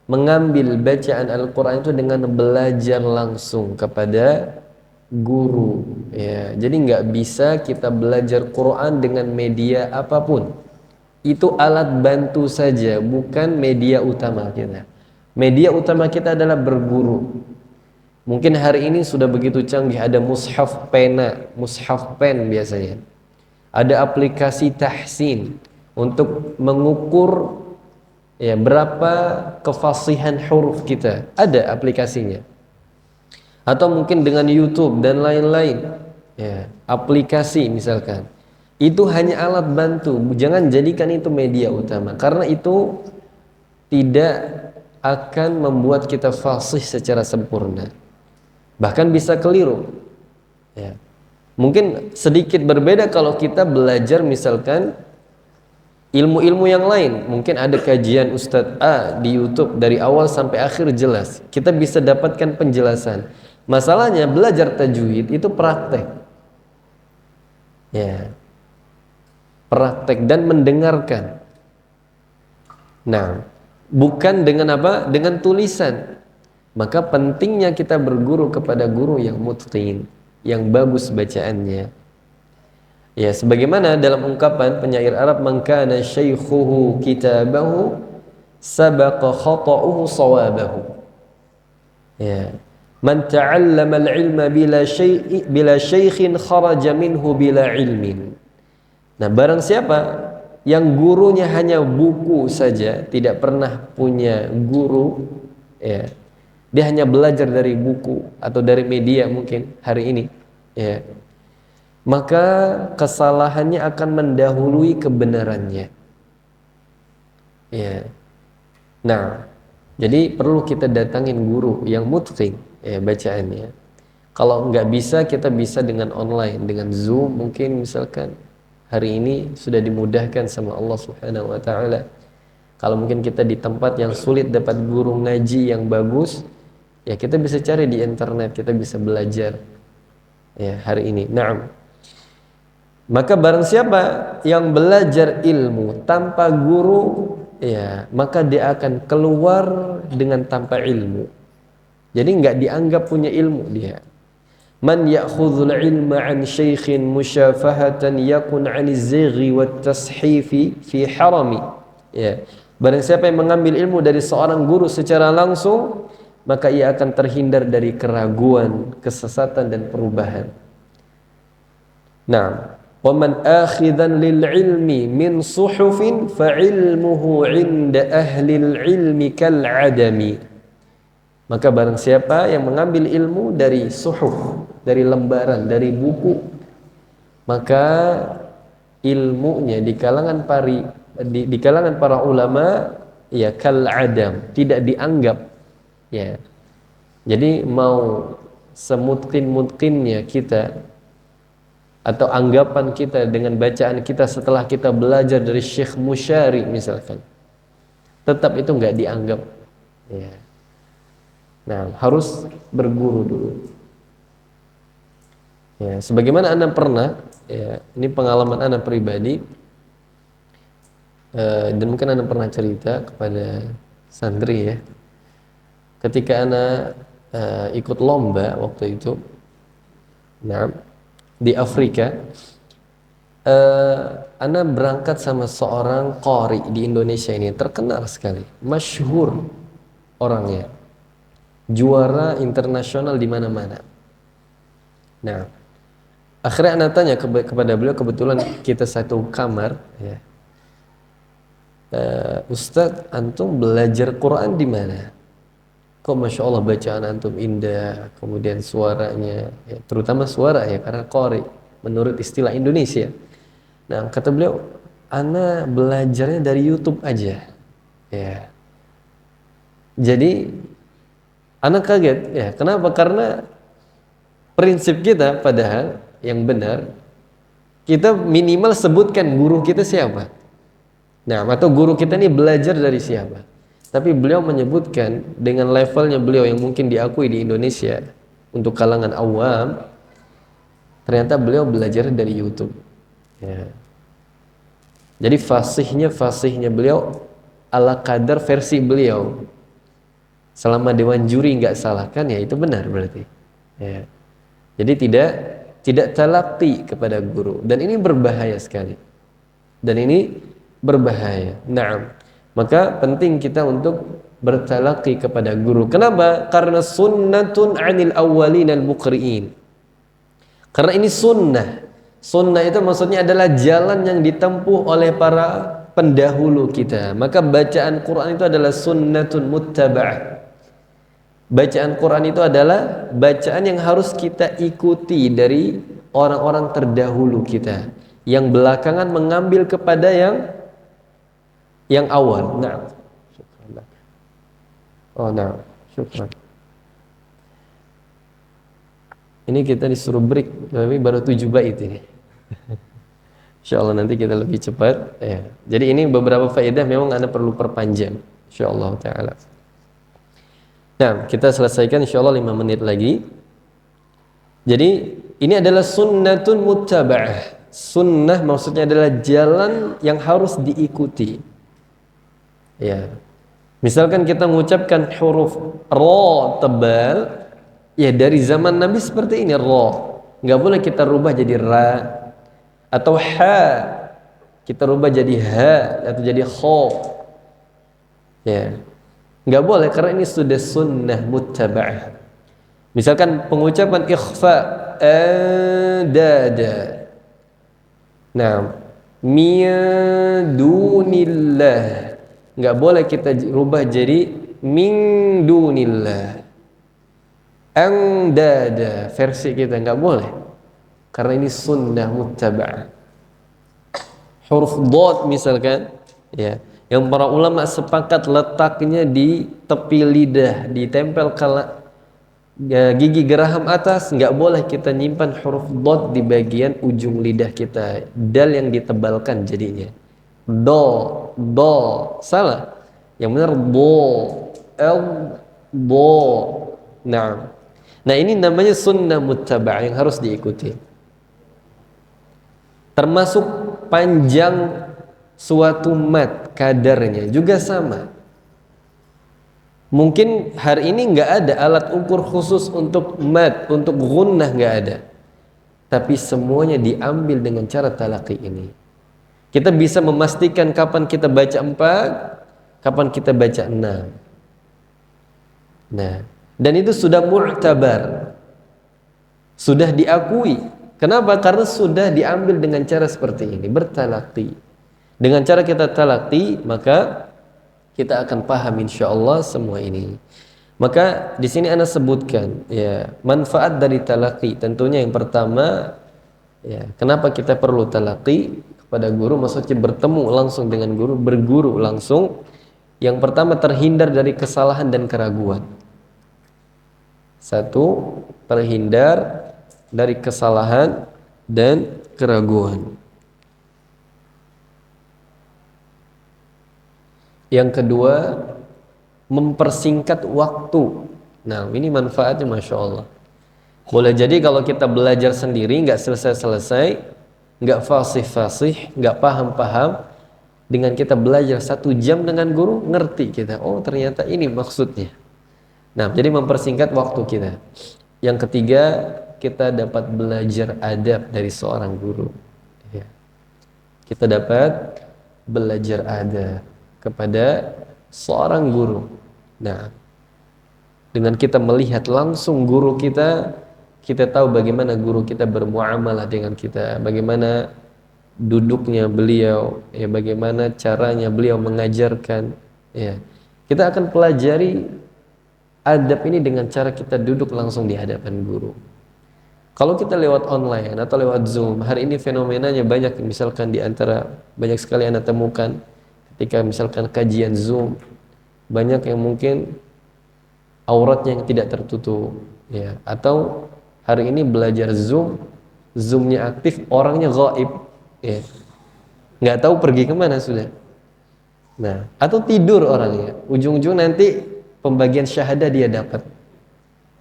mengambil bacaan Al-Quran itu dengan belajar langsung kepada guru, ya. Jadi nggak bisa kita belajar Quran dengan media apapun. Itu alat bantu saja, bukan media utama kita. Media utama kita adalah berguru. Mungkin hari ini sudah begitu canggih, ada mushaf pena, mushaf pen biasanya. Ada aplikasi tahsin untuk mengukur, ya, berapa kefasihan huruf kita. Ada aplikasinya. Atau mungkin dengan YouTube dan lain-lain, ya, aplikasi misalkan. Itu hanya alat bantu, jangan jadikan itu media utama, karena itu tidak akan membuat kita fasih secara sempurna, bahkan bisa keliru, ya. Mungkin sedikit berbeda kalau kita belajar misalkan ilmu-ilmu yang lain. Mungkin ada kajian Ustadz A di YouTube dari awal sampai akhir jelas, kita bisa dapatkan penjelasan. Masalahnya belajar tajwid itu praktek. Ya, praktek dan mendengarkan. Nah, bukan dengan apa? Dengan tulisan. Maka pentingnya kita berguru kepada guru yang mutqin, yang bagus bacaannya. Ya, sebagaimana dalam ungkapan penyair Arab, "Man kana syaikhuhu kitabahu sabaqa khata'uhu sawabahu." Ya. Man ta'allama al-ilma bila syaikhin kharaja minhu bila ilmin. Nah, barang siapa yang gurunya hanya buku saja, tidak pernah punya guru, ya, dia hanya belajar dari buku atau dari media mungkin hari ini, ya, maka kesalahannya akan mendahului kebenarannya. Ya. Nah, jadi perlu kita datangin guru yang mutqin, ya, bacaannya. Kalau nggak bisa, kita bisa dengan online, dengan Zoom mungkin misalkan. Hari ini sudah dimudahkan sama Allah Subhanahu wa taala. Kalau mungkin kita di tempat yang sulit dapat guru ngaji yang bagus, ya kita bisa cari di internet, kita bisa belajar. Ya, hari ini. Naam. Maka barang siapa yang belajar ilmu tanpa guru, ya, maka dia akan keluar dengan tanpa ilmu. Jadi nggak dianggap punya ilmu dia. Man ya'khudhul ilma 'an syaikhin musyafahatan yakun 'aniz zighi wat tashifi fi harami. Ya. Barang siapa yang mengambil ilmu dari seorang guru secara langsung, maka ia akan terhindar dari keraguan, kesesatan dan perubahan. Nah, wa man akhidan lil ilmi min suhufin fa ilmuhu 'inda ahli al ilmi kal 'adami. Maka barang siapa yang mengambil ilmu dari suhuf, dari lembaran, dari buku, maka ilmunya di kalangan para ulama, ya, kal adam, tidak dianggap, ya. Jadi mau semutkin-mutkinnya kita atau anggapan kita dengan bacaan kita setelah kita belajar dari Syekh Musyari misalkan, tetap itu nggak dianggap, ya. Nah, harus berguru dulu. Ya, sebagaimana Anda pernah, ya, ini pengalaman Anda pribadi, dan mungkin Anda pernah cerita kepada santri, ya. Ketika Anda ikut lomba waktu itu, nah, di Afrika, Anda berangkat sama seorang qari di Indonesia ini, terkenal sekali, masyhur orangnya. Juara internasional di mana-mana. Nah, akhirnya Anda tanya kepada beliau, kebetulan kita satu kamar, ya. Ustadz, antum belajar Quran di mana? Kok masya Allah bacaan antum indah, kemudian suaranya, ya, terutama suara, ya, karena qari menurut istilah Indonesia. Nah, kata beliau, Ana belajarnya dari YouTube aja, ya. Jadi Anak kaget, ya. Kenapa? Karena prinsip kita padahal yang benar, kita minimal sebutkan guru kita siapa. Nah, atau guru kita ini belajar dari siapa. Tapi beliau menyebutkan dengan levelnya beliau yang mungkin diakui di Indonesia untuk kalangan awam, ternyata beliau belajar dari YouTube. Ya. Jadi fasihnya beliau ala kadar versi beliau. Selama dewan juri nggak salahkan, ya itu benar berarti. Ya. Jadi tidak talaqi kepada guru, dan ini berbahaya sekali. Dan ini berbahaya. Naam. Maka penting kita untuk bertalaqi kepada guru. Kenapa? Karena sunnatun 'anil awwalin al-muqri'in. Karena ini sunnah. Sunnah itu maksudnya adalah jalan yang ditempuh oleh para pendahulu kita. Maka bacaan Quran itu adalah sunnatun muttaba'ah. Bacaan Quran itu adalah bacaan yang harus kita ikuti dari orang-orang terdahulu kita, yang belakangan mengambil kepada yang awal. Nah, syukran. Oh, nah, syukran. Ini kita disuruh break, tapi baru 7 bait ini. Insyaallah nanti kita lebih cepat, ya. Jadi ini beberapa faedah memang Anda perlu perpanjang, insyaallah taala. Nah, kita selesaikan insyaallah 5 menit lagi. Jadi ini adalah sunnatun muttaba'ah. Sunnah maksudnya adalah jalan yang harus diikuti. Ya. Misalkan kita mengucapkan huruf ra tebal, ya dari zaman Nabi seperti ini ra. Nggak boleh kita rubah jadi ra. Atau ha, kita rubah jadi ha atau jadi kha. Ya. Nggak boleh karena ini sudah sunnah muttaba'ah. Misalkan pengucapan ikhfa adada. Nah, min dunillah. Nggak boleh kita rubah jadi min dunillah. Andada versi kita nggak boleh. Karena ini sunnah muttaba'ah. Huruf dad misalkan, ya, yang para ulama sepakat letaknya di tepi lidah, ditempel gigi geraham atas, nggak boleh kita nyimpan huruf dad di bagian ujung lidah kita. Dal yang ditebalkan jadinya. Do, salah. Yang benar bo. Nah, ini namanya sunnah muttaba'ah yang harus diikuti. Termasuk panjang suatu mat, kadarnya juga sama. Mungkin hari ini nggak ada alat ukur khusus untuk mat, untuk gunnah nggak ada. Tapi semuanya diambil dengan cara talaqi ini. Kita bisa memastikan kapan kita baca 4, kapan kita baca 6. Nah, dan itu sudah mu'tabar. Sudah diakui. Kenapa? Karena sudah diambil dengan cara seperti ini, bertalaqi. Dengan cara kita talaqi, maka kita akan paham insyaallah semua ini. Maka di sini ana sebutkan ya manfaat dari talaqi. Tentunya yang pertama ya, kenapa kita perlu talaqi kepada guru, maksudnya bertemu langsung dengan guru, berguru langsung. Yang pertama terhindar dari kesalahan dan keraguan. Satu, terhindar dari kesalahan dan keraguan. Yang kedua, mempersingkat waktu. Nah, ini manfaatnya Masya Allah. Boleh jadi kalau kita belajar sendiri nggak selesai-selesai, nggak fasih-fasih, nggak paham-paham, dengan kita belajar 1 jam dengan guru, ngerti kita. Oh, ternyata ini maksudnya. Nah, jadi mempersingkat waktu kita. Yang ketiga, kita dapat belajar adab dari seorang guru. Ya. Kita dapat belajar adab kepada seorang guru. Nah, dengan kita melihat langsung guru kita, kita tahu bagaimana guru kita bermuamalah dengan kita, bagaimana duduknya beliau, ya, bagaimana caranya beliau mengajarkan. Ya. Kita akan pelajari adab ini dengan cara kita duduk langsung di hadapan guru. Kalau kita lewat online atau lewat Zoom, hari ini fenomenanya banyak, misalkan di antara banyak sekali Anda temukan ketika misalkan kajian Zoom, banyak yang mungkin auratnya yang tidak tertutup, ya. Atau hari ini belajar Zoom, Zoomnya aktif, orangnya gaib, ya. Nggak tahu pergi kemana sudah. Nah, atau tidur orangnya, ujung-ujung nanti pembagian syahadah dia dapat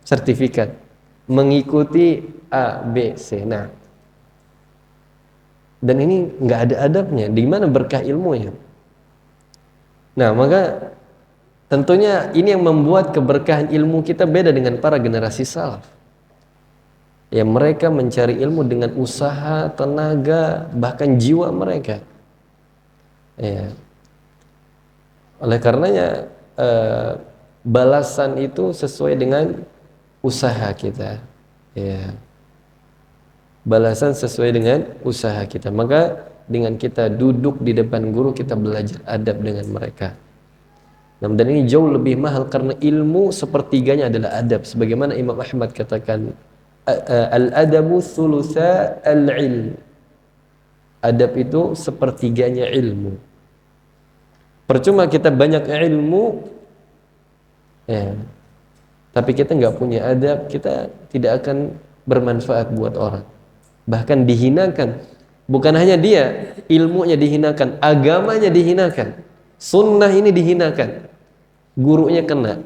sertifikat mengikuti A, B, C. Nah, dan ini nggak ada adabnya. Di mana berkah ilmunya? Nah, maka tentunya ini yang membuat keberkahan ilmu kita beda dengan para generasi salaf. Ya, mereka mencari ilmu dengan usaha, tenaga, bahkan jiwa mereka. Ya. Oleh karenanya balasan itu sesuai dengan usaha kita. Ya. Balasan sesuai dengan usaha kita. Maka dengan kita duduk di depan guru, kita belajar adab dengan mereka. Nah, dan ini jauh lebih mahal karena ilmu sepertiganya adalah adab. Sebagaimana Imam Ahmad katakan, al-adabu thulutha al-ilm. Adab itu sepertiganya ilmu. Percuma kita banyak ilmu, ya, tapi kita nggak punya adab, kita tidak akan bermanfaat buat orang. Bahkan dihinakan. Bukan hanya dia, ilmunya dihinakan, agamanya dihinakan, sunnah ini dihinakan, gurunya kena,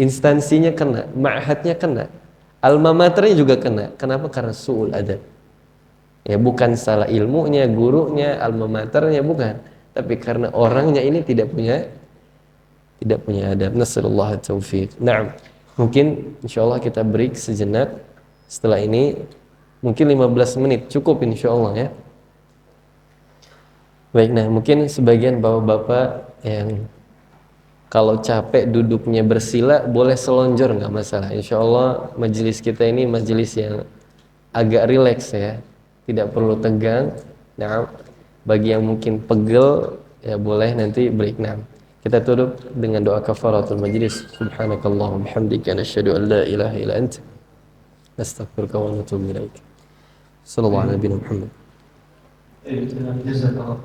instansinya kena, ma'hadnya kena, alma maternya juga kena. Kenapa? Karena su'ul adab. Ya bukan salah ilmunya, gurunya, alma maternya, bukan. Tapi karena orangnya ini tidak punya adab. Nasallallahu taufiq. Naam. Mungkin insyaallah kita break sejenak. Setelah ini mungkin 15 menit cukup insyaallah ya. Baik, nah mungkin sebagian bapak-bapak yang kalau capek duduknya bersila boleh selonjor, nggak masalah. Insyaallah majelis kita ini majelis yang agak rileks ya, tidak perlu tegang. Nah, bagi yang mungkin pegel ya boleh nanti break. Nah, kita tutup dengan doa kafaratul majlis. Subhanakallahumma bihamdika nasyhadu an la ilaha illa anta nastaghfiruka wa natubu ilaik. Sallallahu alaihi wa sallam. Jazakallah.